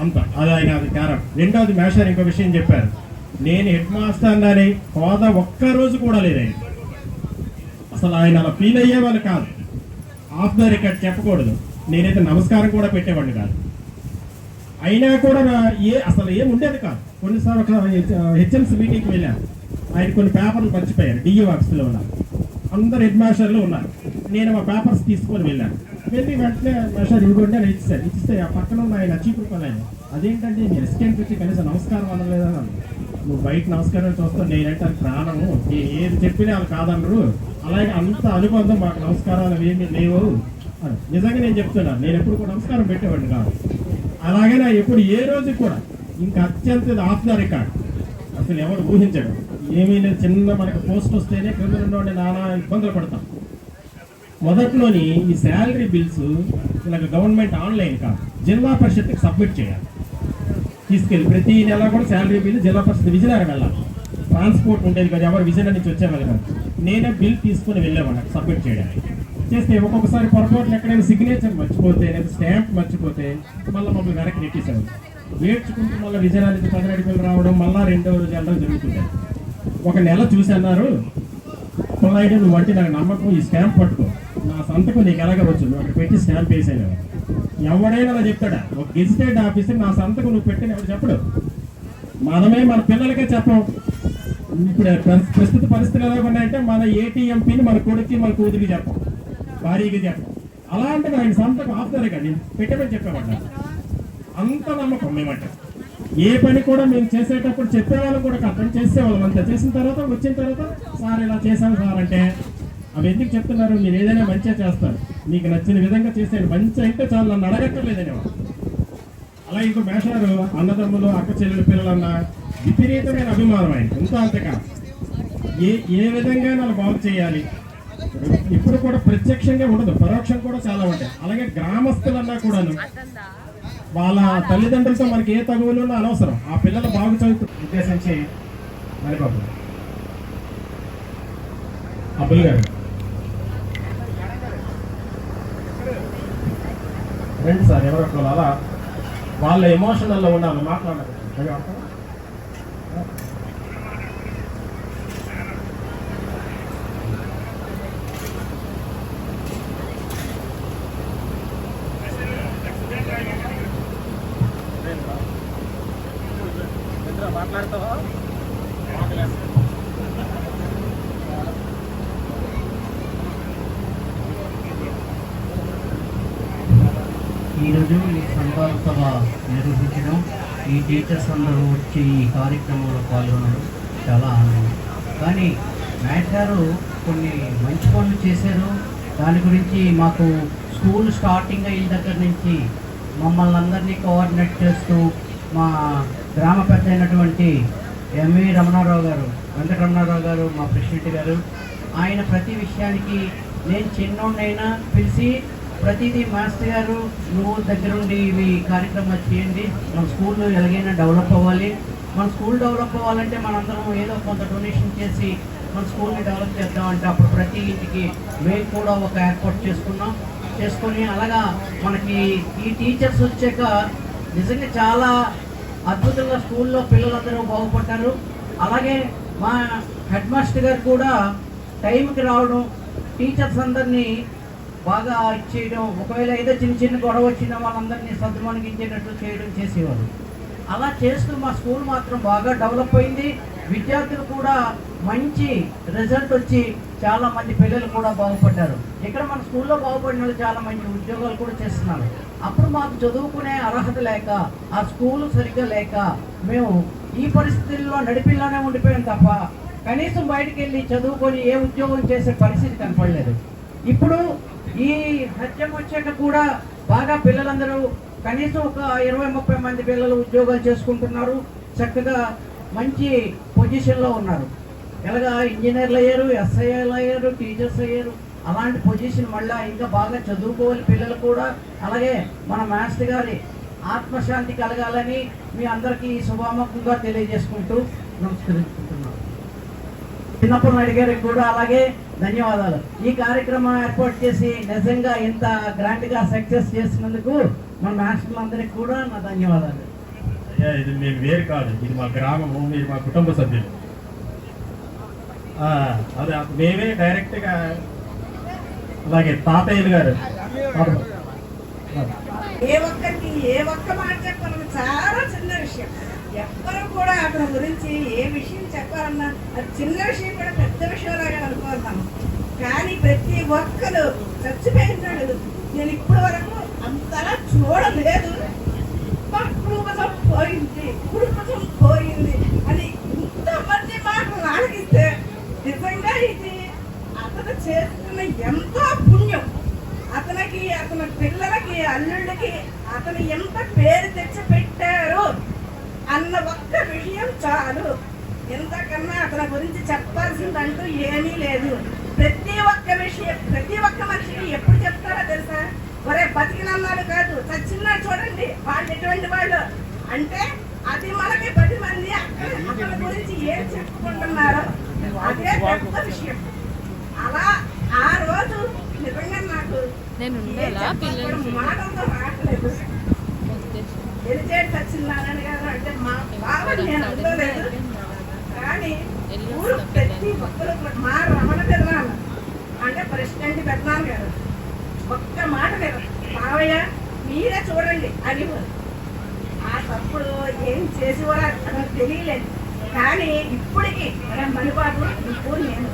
అంత. అది ఆయన అది కారణం. రెండవది మేషారు ఇంకో విషయం చెప్పారు, నేను హెడ్ మాస్టర్ అని హోదా ఒక్కరోజు కూడా లేదు ఆయన. అసలు ఆయన అలా ఫీల్ అయ్యేవాళ్ళు కాదు. ఆఫ్ ద రికార్డ్ చెప్పకూడదు, నేనైతే నమస్కారం కూడా పెట్టేవాడిని కాదు. అయినా కూడా అసలు ఏం ఉండేది కాదు. కొన్నిసార్లు ఒక హెచ్ఎంసీ మీటింగ్కి వెళ్ళాను, ఆయన కొన్ని పేపర్లు మర్చిపోయారు, డిఈ ఆఫీస్లో ఉన్నారు, అందరు హెడ్ మాస్టర్లు ఉన్నారు. నేను ఆ పేపర్స్ తీసుకొని వెళ్ళాను. వెళ్ళి వెంటనే మాస్టర్ ఇవ్వండి అని ఇచ్చిస్తే ఆ పక్కన ఉన్న ఆయన చీపురుకోలేదు. అదేంటంటే నేను రెస్టారెంట్ వచ్చి కనీసం నమస్కారం అనలేదని. నువ్వు బయట నమస్కారం చూస్తావు, నేనంటే అది ప్రాణము, నేను ఏది చెప్పినా వాళ్ళు కాదనరు, అలాగే అంత అనుబంధం మాకు నమస్కారాలు ఏమీ లేవు అని. నిజంగా నేను చెప్తున్నాను, నేను ఎప్పుడు కూడా నమస్కారం పెట్టేవాడిని కాదు. అలాగే నా ఎప్పుడు ఏ రోజు కూడా ఇంకా అత్యంత ఆఫ్ ద రికార్డ్, అసలు ఎవరు ఊహించడం ఏమీ లేదు. చిన్న మనకు పోస్ట్ వస్తేనే క్రింద నుండి నానా ఇబ్బందులు పడతాం. మొదట్లోని ఈ శాలరీ బిల్స్ ఇలాగ గవర్నమెంట్ ఆన్లైన్ కాదు, జిల్లా పరిషత్కి సబ్మిట్ చేయాలి. తీసుకెళ్ళి ప్రతి నెల కూడా శాలరీ బిల్ జిల్లా పరిషత్ విజయనగరం వెళ్ళాలి. ట్రాన్స్పోర్ట్ ఉండేది కదా, ఎవరు విజయనగరం నుంచి వచ్చేవాళ్ళు కాదు. నేనే బిల్ తీసుకుని వెళ్ళేవాడు సబ్మిట్ చేయడానికి. చేస్తే ఒక్కొక్కసారి పొరపాటున ఎక్కడైనా సిగ్నేచర్ మర్చిపోతే లేదా స్టాంప్ మర్చిపోతే మళ్ళీ మమ్మల్ని వెనక్కి నెట్టేసేవాడు. వేడ్చుకుంటూ మళ్ళీ విజయనగరం నుంచి పదనడిపల్లి రావడం, మళ్ళీ 2వ రోజు వెళ్ళడం జరుగుతుంది. ఒక నెల చూసి అన్నారు, పొలైట్ నువ్వు అంటే నాకు నమ్మకం, ఈ స్టాంప్ పట్టుకో, నా సంతకం నీకు ఎలాగ వచ్చు, నువ్వు అక్కడ పెట్టి స్టాంప్ వేసేవాడు. ఎవడైనా అలా చెప్తాడా? ఒక గెజిటెడ్ ఆఫీసర్ నా సంతకం నువ్వు పెట్టిన ఎవరు చెప్పడు. మనమే మన పిల్లలకే చెప్పం. ఇప్పుడు ప్రస్తుత పరిస్థితులు ఎలా ఉన్నాయంటే మన ఏటీఎం పిన్ మన కొడుక్కి మన కూతురికి చెప్పం, భార్యకి చెప్పం. అలాంటిది ఆయన సంతకం ఆపుతారు కదా, నేను పెట్టమని చెప్పేవాడు. అంత నమ్మకం మేమంటే. ఏ పని కూడా మేము చేసేటప్పుడు చెప్పేవాళ్ళం కూడా కాదు, చేసేవాళ్ళం అంతా. చేసిన తర్వాత వచ్చిన తర్వాత సార్ ఇలా చేశాను సార్ అంటే, అవి ఎందుకు చెప్తున్నారు, మీరు ఏదైనా మంచిగా చేస్తారు, మీకు నచ్చిన విధంగా చేసేది, మంచి అంటే చాలా నన్ను అడగక్కర్లేదని. అలా ఇంకో మేషారు అన్నదమ్ములు అక్క చెల్లెలు పిల్లలన్న విపరీతమైన అభిమానం ఆయన, ఎంత అంతగా ఏ విధంగా నన్ను బాగు చేయాలి. ఇప్పుడు కూడా ప్రత్యక్షంగా ఉండదు, పరోక్షం కూడా చాలా ఉంటాయి. అలాగే గ్రామస్తులన్నా కూడాను వాళ్ళ తల్లిదండ్రులతో మనకి ఏ తగువులు ఉన్నా అనవసరం, ఆ పిల్లలు బాగు చదువుతూ ఉద్దేశించి మరిబాబు అబ్బుల్ గారు రండి సార్. ఎవరొకరు అలా వాళ్ళ ఎమోషనల్లో ఉండాలి, మాట్లాడాలి. మాట్లాడతావా? ఈరోజు ఈ సంవాద సభ నిర్వహించడం, ఈ టీచర్స్ అందరూ వచ్చి ఈ కార్యక్రమంలో పాల్గొనడం చాలా ఆనందం. కానీ మ్యాట్ గారు కొన్ని మంచి పనులు చేశారు. దాని గురించి మాకు స్కూల్ స్టార్టింగ్ అయిన దగ్గర నుంచి మమ్మల్ని అందరినీ కోఆర్డినేట్ చేస్తూ మా గ్రామ పెద్ద అయినటువంటి ఎంవి రమణారావు గారు, వెంకటరమణారావు గారు మా ప్రెసిడెంట్ గారు, ఆయన ప్రతి విషయానికి నేను చిన్నోడినైనా పిలిచి ప్రతిదీ మాస్టర్ గారు నువ్వు దగ్గరుండి ఇవి కార్యక్రమాలు చేయండి, మన స్కూల్ ఎలాగైనా డెవలప్ అవ్వాలి, మన స్కూల్ డెవలప్ అవ్వాలంటే మనందరం ఏదో కొంత డొనేషన్ చేసి మన స్కూల్ని డెవలప్ చేద్దామంటే అప్పుడు ప్రతి ఇంటికి మేము కూడా ఒక ఏర్పాటు చేసుకొని అలాగా మనకి ఈ టీచర్స్ వచ్చాక నిజంగా చాలా అద్భుతంగా స్కూల్లో పిల్లలందరూ బాగుపడ్డారు. అలాగే మా హెడ్ మాస్టర్ గారు కూడా టైంకి రావడం, టీచర్స్ అందరినీ బాగా ఇచ్చేయడం, ఒకవేళ ఏదో చిన్న గొడవ వచ్చిన వాళ్ళందరినీ సద్దుమణిగించేటట్టు చేయడం చేసేవారు. అలా చేస్తూ మా స్కూల్ మాత్రం బాగా డెవలప్ అయింది. విద్యార్థులు కూడా మంచి రిజల్ట్ వచ్చి చాలా మంది పిల్లలు కూడా బాగుపడ్డారు. ఇక్కడ మన స్కూల్లో బాగుపడిన వాళ్ళు చాలా మంచి ఉద్యోగాలు కూడా చేస్తున్నారు. అప్పుడు మాకు చదువుకునే అర్హత లేక, ఆ స్కూల్ సరిగ్గా లేక మేము ఈ పరిస్థితుల్లో నడిపిల్లోనే ఉండిపోయాం తప్ప కనీసం బయటికి వెళ్ళి చదువుకొని ఏ ఉద్యోగం చేసే పరిస్థితి కనపడలేదు. ఇప్పుడు ఈ హత్యం వచ్చాక కూడా బాగా పిల్లలందరూ కనీసం ఒక 20-30 మంది పిల్లలు ఉద్యోగాలు చేసుకుంటున్నారు, చక్కగా మంచి పొజిషన్లో ఉన్నారు. ఎలాగా ఇంజనీర్లు అయ్యారు, ఎస్ఐలు అయ్యారు, టీచర్స్ అయ్యారు. అలాంటి పొజిషన్ మళ్ళీ ఇంకా బాగా చదువుకోవాలి పిల్లలు కూడా. అలాగే మన మాస్టర్ గారి ఆత్మశాంతి కలగాలని మీ అందరికీ శుభాముఖంగా తెలియజేసుకుంటూ నమస్కరించుకుంటున్నాను. చిన్నప్పటి నాయుడు గారికి కూడా అలాగే ధన్యవాదాలు. ఈ కార్యక్రమం ఏర్పాటు చేసి నిజంగా ఇంత గ్రాండ్గా సక్సెస్ చేసినందుకు మన మాస్టర్లందరికీ కూడా నా ధన్యవాదాలు. ఇది మేము వేరు కాదు, ఇది మా గ్రామము, మీరు మా కుటుంబ సభ్యులు. అదే మేమే డైరెక్ట్గా అలాగే తాతయ్యలు గారు ఏ ఒక్క మాట చెప్పాలన్న చాలా చిన్న విషయం. ఎవ్వరు కూడా అతని గురించి ఏ విషయం చెప్పాలన్నా అది చిన్న విషయం కూడా పెద్ద విషయంలాగా అనుకుంటాను. కానీ ప్రతి ఒక్కరు చచ్చిపోయినాడు. నేను ఇప్పటి వరకు అంతలా చూడలేదు. మా కుటుంబం పోయింది అని ఇంతమంది మాటలు ఆలకిస్తే నిజంగా ఇది అతను చేస్తున్న ఎంతో పుణ్యం. అతనికి, అతని పిల్లలకి, అల్లుళ్ళకి అతను ఎంత పేరు తెచ్చిపెట్టారు అన్న ఒక్క విషయం చాలు. ఎంతకన్నా అతని గురించి చెప్పాల్సిందంటూ ఏమీ లేదు. ప్రతి ఒక్క విషయం ప్రతి ఒక్క మనిషికి ఎప్పుడు చెప్తారో తెలుసా? ఒరే బతికినన్నాడు కాదు, చచ్చిన్నాడు చూడండి, వాళ్ళు ఎటువంటి వాళ్ళు అంటే అది మనకి 10 మంది అతని గురించి ఏం చెప్పుకుంటున్నారో అదే పెద్ద విషయం. అలా ఆ రోజు నిజంగా నాకు మాటలతో రావట్లేదు. ఎలిచేటి సత్యనారాయణ గారు అంటే మా బావని నేను ఉండలేదు. కానీ ఊరు ప్రతి ఒక్కరు మా రమణ పెదనాన్న అంటే ప్రెసిడెంట్ పెదనాన్న గారు ఒక్క మాట లేదు, బావయ్య మీరే చూడండి అని. ఆ తప్పుడు ఏం చేసేవారు అతనికి తెలియలేదు. కానీ ఇప్పటికీ మణిబాబు నువ్వు నేను,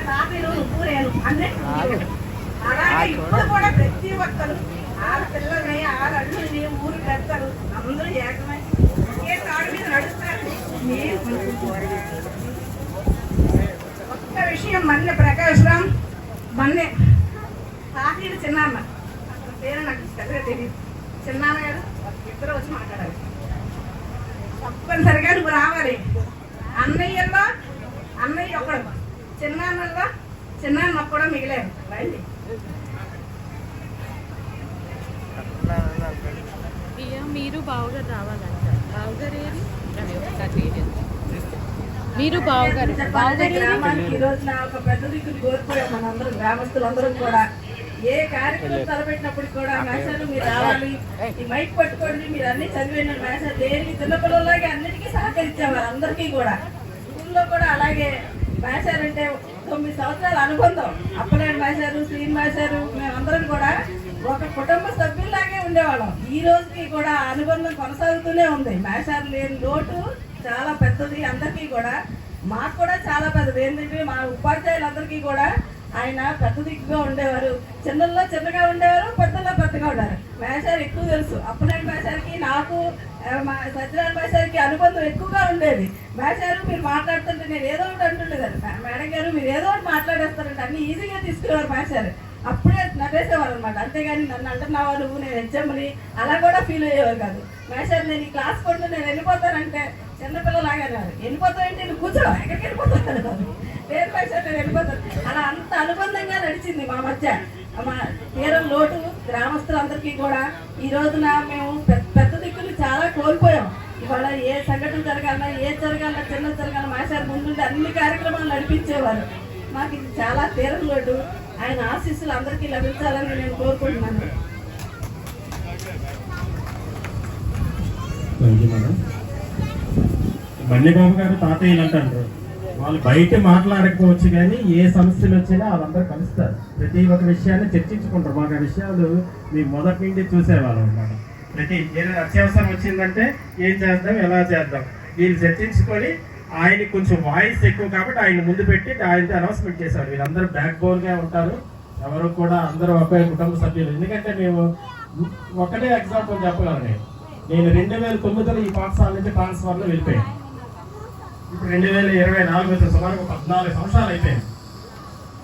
తాతలు నువ్వు నేను అన్నట్టు. అలాగే ఇప్పుడు కూడా ప్రతి ఒక్కరు ఆడపిల్లల్ని, ఆడల్లుని, ఊరు పెద్దలు అందరూ ఏకమై ఒకే తాడు మీద నడుస్తారు. ఒక్క విషయం మన్నె ప్రకాష్ రామ్ మన్నె తాతీడు చిన్నాన్న, అతని పేరు నాకు పెద్దగా తెలియదు. చిన్నాన్న గారు ఇద్దరు వచ్చి మాట్లాడాలి. తప్పనిసరిగా నువ్వు రావాలి. అన్నయ్యల్లో అన్నయ్య ఒక్కడు, చిన్నాన్నల్లో చిన్నాన్న కూడా మిగిలేదు. రండి. మీరు బావగారు రావాలంట. బావగారు ఏది? మీరు బావగారు గ్రామానికి ఈ రోజున ఒక పెద్ద దిక్కుని కోల్పోయాం మనందరం, గ్రామస్తులందరం కూడా. ఏ కార్యక్రమం తలపెట్టినప్పుడు కూడా మేషాలు మీరు రావాలి, ఈ మైక్ పట్టుకోండి, మీరు అన్ని చదివిన మేషాలు దేనికి చిన్నపిల్లలాగే అన్నిటికీ సహకరించేవారు అందరికీ కూడా. స్కూల్లో కూడా అలాగే మేషాలంటే 9 సంవత్సరాల అనుబంధం. అప్పలేని మేషారు, శ్రీని మేషారు, మేమందరం కూడా ఒక కుటుంబ సభ్యుల్లాగే ఉండేవాళ్ళం. ఈ రోజుకి కూడా అనుబంధం కొనసాగుతూనే ఉంది. మేషాలు లేని లోటు చాలా పెద్దది అందరికీ కూడా. మాకు కూడా చాలా పెద్దది. ఏంటంటే మా ఉపాధ్యాయులందరికీ కూడా ఆయన పెద్ద దిక్కుగా ఉండేవారు. చిన్నల్లో చిన్నగా ఉండేవారు, పెద్దల్లో పెద్దగా ఉండేవారు. మేషారు ఎక్కువ తెలుసు. అప్పలేని మేషారికి నాకు సత్యనారాయణ మేషారికి అనుబంధం ఎక్కువగా ఉండేది. మేషారు మీరు మాట్లాడుతుంటే నేను ఏదో ఒకటి అంటుండేదాన్ని, మేడం గారు మీరు ఏదో ఒకటి మాట్లాడేస్తారంటే అన్ని ఈజీగా తీసుకునేవారు మేషారు. అప్పుడే నవ్వేసేవారు అనమాట. అంతేగాని నన్ను అంటున్నావా నువ్వు, నేను హెచ్చమ్మని అలా కూడా ఫీల్ అయ్యేవారు కాదు. మేషారు నేను ఈ క్లాస్ కొంటూ నేను వెళ్ళిపోతానంటే చిన్నపిల్లలాగా అన్నారు. వెళ్ళిపోతానంటే నేను కూర్చోవా, ఎక్కడికి వెళ్ళిపోతాను లేదు మేషారు నేను వెళ్ళిపోతాను. అలా అంత అనుబంధంగా నడిచింది మా మధ్య. మా తీరం లోటు గ్రామస్తులందరికీ కూడా. ఈ రోజున మేము పెద్ద దిక్కులు చాలా కోల్పోయాం. ఇవాళ ఏ సంఘటన జరగాలన్నా, చిన్న జరగాలన్నా మేషారు ముందుండి అన్ని కార్యక్రమాలు నడిపించేవారు. మాకు ఇది చాలా తీరం లోటు. ఆయన ఆశీస్సులు అందరికీ లభించాలని నేను కోరుకుంటున్నాను. మణిబాబు గారు తాతయ్యలు అంటారు. వాళ్ళు బయట మాట్లాడకపోవచ్చు కానీ ఏ సమస్యలు వచ్చినా వాళ్ళందరూ కలుస్తారు. ప్రతి ఒక్క విషయాన్ని చర్చించుకుంటారు. మాకు ఆ విషయాలు మేము మొదటి నుండి చూసేవాళ్ళం అన్నమాట. ప్రతి ఏదైనా అత్యవసరం వచ్చిందంటే ఏం చేద్దాం, ఎలా చేద్దాం, వీళ్ళు చర్చించుకొని ఆయన కొంచెం వాయిస్ ఎక్కువ కాబట్టి ఆయన ముందు పెట్టి ఆయనతో అనౌన్స్మెంట్ చేశారు. వీళ్ళందరూ బ్యాక్ బోన్గా ఉంటారు. ఎవరు కూడా అందరూ ఒకే కుటుంబ సభ్యులు. ఎందుకంటే మేము ఒకటే ఎగ్జాంపుల్ చెప్పగలను. నేను 2009లో ఈ పాఠశాల నుంచి ట్రాన్స్ఫర్లో వెళ్ళిపోయాను. ఇప్పుడు 2024 సుమారు 14 సంవత్సరాలు అయిపోయింది.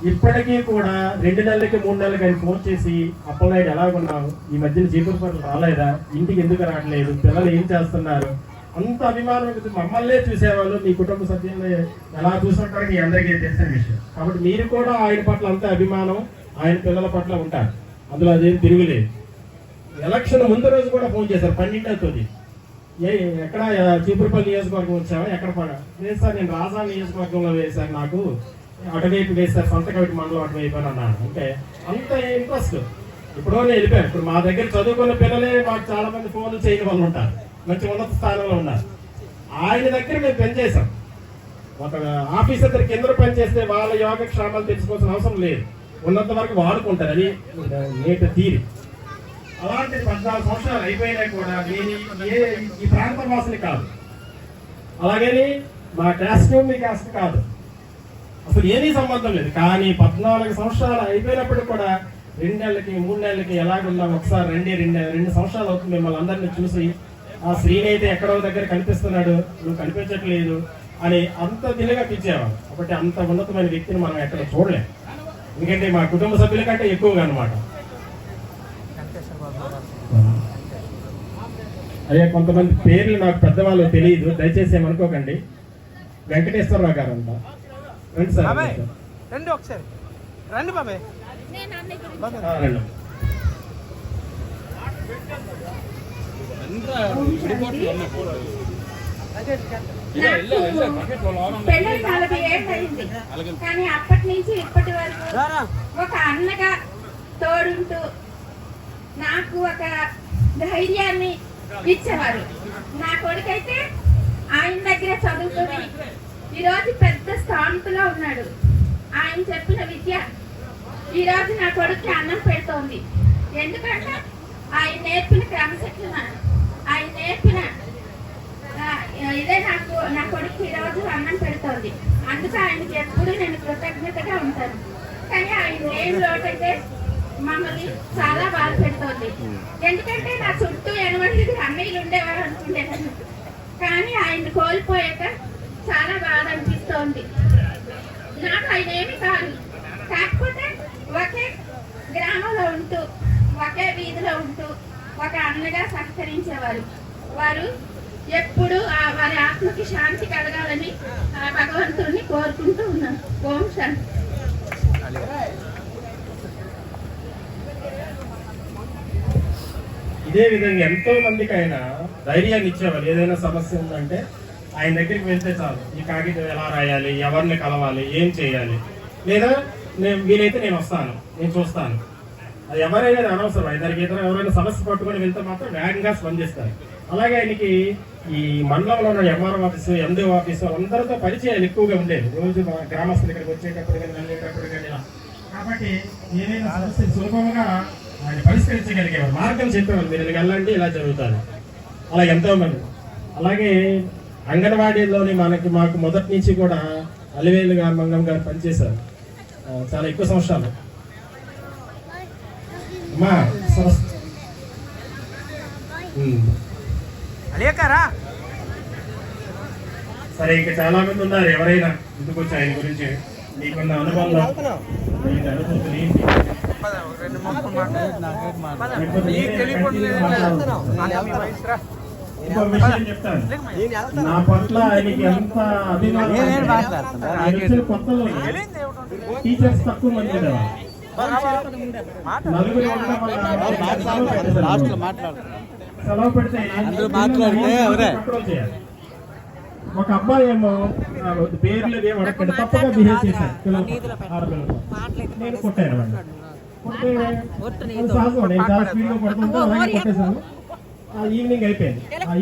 ఇప్పటికీ కూడా 2 నెలలకి 3 నెలలకి ఆయన ఫోన్ చేసి అప్పలనాయుడు ఎలాగున్నావు, ఈ మధ్యన చీపురుపల్లి రాలేదా, ఇంటికి ఎందుకు రావట్లేదు, పిల్లలు ఏం చేస్తున్నారు, అంత అభిమానం. మమ్మల్నే చూసేవాళ్ళు, మీ కుటుంబ సభ్యుల్ని ఎలా చూసుకుంటారో మీ అందరికీ తెలిసిన విషయం. కాబట్టి మీరు కూడా ఆయన పట్ల అంత అభిమానం, ఆయన పిల్లల పట్ల ఉంటారు. అందులో అదేం తిరుగులేదు. ఎలక్షన్ ముందు రోజు కూడా ఫోన్ చేశారు 12వ తేదీ. ఎక్కడ చీపురుపల్లి నియోజకవర్గం వచ్చావా, ఎక్కడ పడా లేదు సార్, నేను రాజా నియోజకవర్గంలో వేశాను, నాకు అటువైపు వేశారు, సొంతకవిటి మండలం అటువైపు అని అన్నాను. అంటే అంత ఇంట్రెస్ట్. ఇప్పుడు నేను వెళ్ళిపోయాను. ఇప్పుడు మా దగ్గర చదువుకున్న పిల్లలే మాకు చాలా మంది ఫోన్లు చేయని వాళ్ళు ఉంటారు, మంచి ఉన్నత స్థానంలో ఉన్నారు. ఆయన దగ్గర మేము పనిచేసాం. ఒక ఆఫీసర్ దగ్గర కింద పనిచేస్తే వాళ్ళ యోగక్షేమాలు తెలుసుకోవాల్సిన అవసరం లేదు. ఉన్నంత వరకు వాడుకుంటారు. అది నేటి తీరి. అలాంటి 14 సంవత్సరాలు అయిపోయినా కూడా నేను ఈ ప్రాంత వాసిని కాదు, అలాగే మా క్యాస్ట్ మీ క్యాస్ట్ కాదు, అసలు ఏమీ సంబంధం లేదు. కానీ 14 సంవత్సరాలు అయిపోయినప్పుడు కూడా 2 నెలలకి 3 నెలలకి ఎలాగున్నాం ఒకసారి రెండు సంవత్సరాలు అవుతుంది మిమ్మల్ని అందరినీ చూసి, ఆ శ్రీని అయితే ఎక్కడో దగ్గర కనిపిస్తున్నాడు, నువ్వు కనిపించట్లేదు అని అంత దిలుగా పిలిచేవాడు. కాబట్టి అంత ఉన్నతమైన వ్యక్తిని మనం ఎక్కడ చూడలేం, ఎందుకంటే మా కుటుంబ సభ్యుల కంటే ఎక్కువగా అనమాట. అదే కొంతమంది పేర్లు నాకు పెద్దవాళ్ళు తెలియదు, దయచేసి ఏమనుకోకండి. వెంకటేశ్వరరావు గారు అంట, రండి సార్. రండి ఒకసారి రండి బాబాయ్. రండి. పెళ్ళి 40 ఏళ్ళు అయింది, కానీ అప్పటి నుంచి ఇప్పటి వరకు ఒక అన్నగా తోడుంటూ నాకు ఒక ధైర్యాన్ని ఇచ్చేవారు. నా కొడుకైతే ఆయన దగ్గర చదువుకుని ఈరోజు పెద్ద స్థానంలో ఉన్నాడు. ఆయన చెప్పిన విద్య ఈరోజు నా కొడుక్కి అన్నం పెడుతోంది. ఎందుకంటే ఆయన నేర్పిన క్రమశిక్షణ, ఆయన నేర్పిన ఇదే నా కొడుకు ఈరోజు అన్నం పెడుతోంది. అందుకే ఆయనకి ఎప్పుడు నేను కృతజ్ఞతగా ఉంటాను. కానీ ఆయన ఏం లోటైతే మమ్మల్ని చాలా బాధ పెడుతోంది. ఎందుకంటే నా చుట్టూ 8 అన్నయ్యలు ఉండేవారు అనుకునేదాన్ని, కానీ ఆయన కోల్పోయాక చాలా బాధ అనిపిస్తోంది. నాకు ఆయన ఏమి కాదు, కాకపోతే ఒకే గ్రామంలో ఉంటూ ఒకే వీధిలో ఉంటూ ఒక అన్నగా సహకరించేవారు. వారు ఎప్పుడు వారి ఆత్మకి శాంతి కలగాలని భగవంతుడిని కోరుకుంటూ ఉన్నాను. ఓం శాంతి. ఇదే విధంగా ఎంతో మందికి ఆయన ధైర్యాన్ని ఇచ్చేవారు. ఏదైనా సమస్య ఉందంటే ఆయన దగ్గరికి వెళ్తే చాలు, ఈ కాగితం ఎలా రాయాలి, ఎవరిని కలవాలి, ఏం చేయాలి, లేదా వీలైతే నేను వస్తాను, నేను చూస్తాను, అది ఎవరైనా అనవసరం. ఇద్దరికి ఎవరైనా సమస్య పట్టుకొని వెళ్తే మాత్రం వేగంగా స్పందిస్తారు. అలాగే ఆయనకి ఈ మండలంలో ఉన్న ఎంఆర్ఓ ఆఫీసు, ఎండిఓ ఆఫీసు అందరితో పరిచయాలు ఎక్కువగా ఉండేది. రోజు గ్రామస్తులు ఇక్కడికి వచ్చేటప్పుడు కానీ వెళ్ళేటప్పుడు కానీ ఇలా. కాబట్టి ఏదైనా సమస్య సులభంగా ఆయన పరిష్కరించగలిగేవారు, మార్గం చెప్పేవారు, మీరు వెళ్ళండి ఇలా జరుగుతుంది. అలా ఎంతో మంది. అలాగే అంగన్వాడీలోని మాకు మొదటి నుంచి కూడా అలివేలు గారు, మంగం గారు పనిచేశారు చాలా ఎక్కువ సంవత్సరాలు. అమ్మా సరే, ఇంకా చాలా మంది ఉన్నారు. ఎవరైనా ఇందుకు వచ్చి ఆయన గురించి మీకున్న అనుబంధం, మీకు అనుభూతులు ఏంటి? ఇంకో విషయం చెప్తాను. నా పట్ల ఆయనకి ఎంత అభిమానం. కొత్తలో టీచర్స్ తక్కువ మంది ఉండేవారు. నలుగురు ఉండడం వల్ల సెలవు పెడితే కంట్రోల్ చేయాలి. ఒక అబ్బాయి ఏమో పేర్లు అడగండి తప్పగా బిహేవ్ చేశాను. నేను కొట్టాను వాడిని. కొట్టే సహజం, నేను చాలా స్పీడ్ గా కొడుతుంటే అలాగే కొట్టేశాను. ఆ ఈవినింగ్ అయిపోయింది. ఆ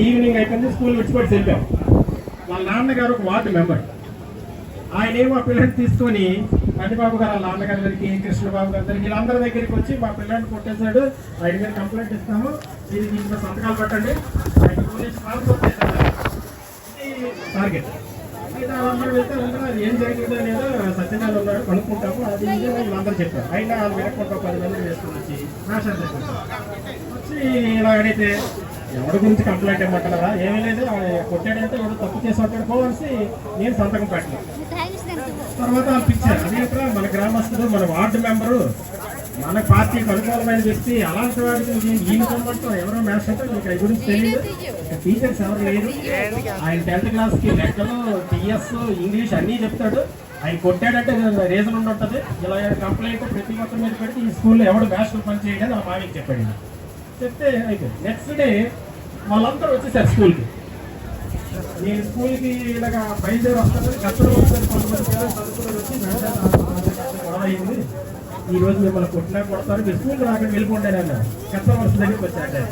ఈవినింగ్ అయిపోయింది. స్కూల్ విడిచిపెట్టి వెళ్ళాం. వాళ్ళ నాన్నగారు ఒక వార్డు మెంబర్. ఆయన ఏమో ఆ పిల్లల్ని తీసుకొని మణిబాబు గారు వాళ్ళ నాన్నగారి దగ్గరికి, కృష్ణబాబు గారి దగ్గరికి, వీళ్ళందరి దగ్గరికి వచ్చి మా పిల్లల్ని కొట్టేశాడు, ఆయన మీద కంప్లైంట్ ఇస్తాము, ఇది దీంట్లో సంతకాలు పెట్టండి, ఆయన పోలీసు ట్రాన్స్ఫర్ చేశారు. ఇది టార్గెట్. అందరూ వెళ్తే అది ఏం జరిగిందో లేదో సత్యనారాయణ ఉన్నాడు కనుక్కుంటాము, అది వీళ్ళందరూ చెప్పారు. అయినా వాళ్ళు వినకుండా 10 మంది వేసుకుని వచ్చి నాశనం వచ్చి ఇలా అడిగితే ఎవరి గురించి కంప్లైంట్ ఇవ్వమంటారా, ఏమీ లేదు, కొట్టాడంటే ఎవరు తప్పు చేసి ఉంటాడు పోవాల్సి నేను సంతకం పెట్టను. తర్వాత వాళ్ళు పిచ్చారు. అదే మన గ్రామస్తుడు, మన వార్డు మెంబరు, మన పార్టీకి అనుకూలమైన వ్యక్తి, అలాంటి వాడికి ఈయన సంబంధం ఎవరో మ్యాథ్స్ అంటే మీకు అవి గురించి తెలియదు. టీచర్స్ ఎవరు లేరు. ఆయన 10th క్లాస్కి లెక్కలు, టీఎస్, ఇంగ్లీష్ అన్నీ చెప్తాడు. ఆయన కొట్టాడంటే రీజన్ ఉండుంటుంది. ఇలా కంప్లైంట్ ప్రతి ఒక్కరి మీద పెడితే ఈ స్కూల్లో ఎవడు మ్యాథ్స్ పని చేయడం ఆ మావికి చెప్పాడు. చెప్తే అయిపోయింది. నెక్స్ట్ డే వాళ్ళందరూ వచ్చేసారు స్కూల్కి. నేను స్కూల్కి ఇలాగా బయలుదేరి వస్తాను, కష్టం వస్తారు, కొంతమంది చదువుకుని వచ్చి గొడవ అయింది, ఈ రోజు మిమ్మల్ని కొట్టినా కొడతారు, మీరు స్కూల్ రాకుండా వెళ్ళిపోండి అన్నారు. కస్టమర్స్ దగ్గరికి వచ్చాడు.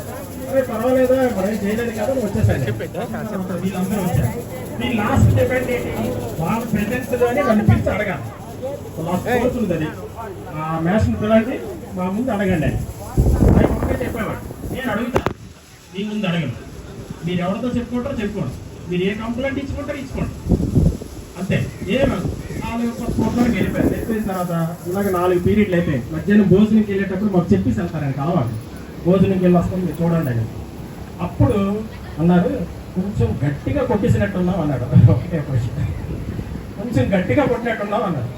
పర్వాలేదా, మనం చేయలేదు కదా, వచ్చేసాను. వీళ్ళందరూ వచ్చారు. ఈ లాస్ట్ డిపెండ్ ఏంటి, వాళ్ళ ప్రెజెన్స్ లోనే నన్ను పిలిచి అడగాలి. లాస్ట్ కోరుతుంది అది, ఆ మ్యాచ్ని పిల్లల్ని మా ముందు అడగండి అని ఆయన ఒకటే చెప్పేవాడు. నేను అడుగుతాను, మీ ముందు అడగను. మీరు ఎవరితో చెప్పుకుంటారో చెప్పుకోండి, మీరు ఏ కంప్లైంట్ ఇచ్చుకుంటారో ఇచ్చుకోండి, అంతే. ఏమన్నా వాళ్ళు కొట్టుకోవడానికి వెళ్ళిపోయారు. వెళ్ళిపోయిన తర్వాత ఇలాగ 4 పీరియడ్లు అయిపోయాయి. మధ్యాహ్నం భోజనంకి వెళ్ళేటప్పుడు మాకు చెప్పేసి వెళ్తారని కావాలి, భోజనంకి వెళ్ళి వస్తాం మీరు చూడండి అని. అప్పుడు అన్నారు, కొంచెం గట్టిగా కొట్టేసినట్టున్నాం అన్నాడు. ఒకటే క్వశ్చన్, కొంచెం గట్టిగా కొట్టినట్టున్నాం అన్నాడు.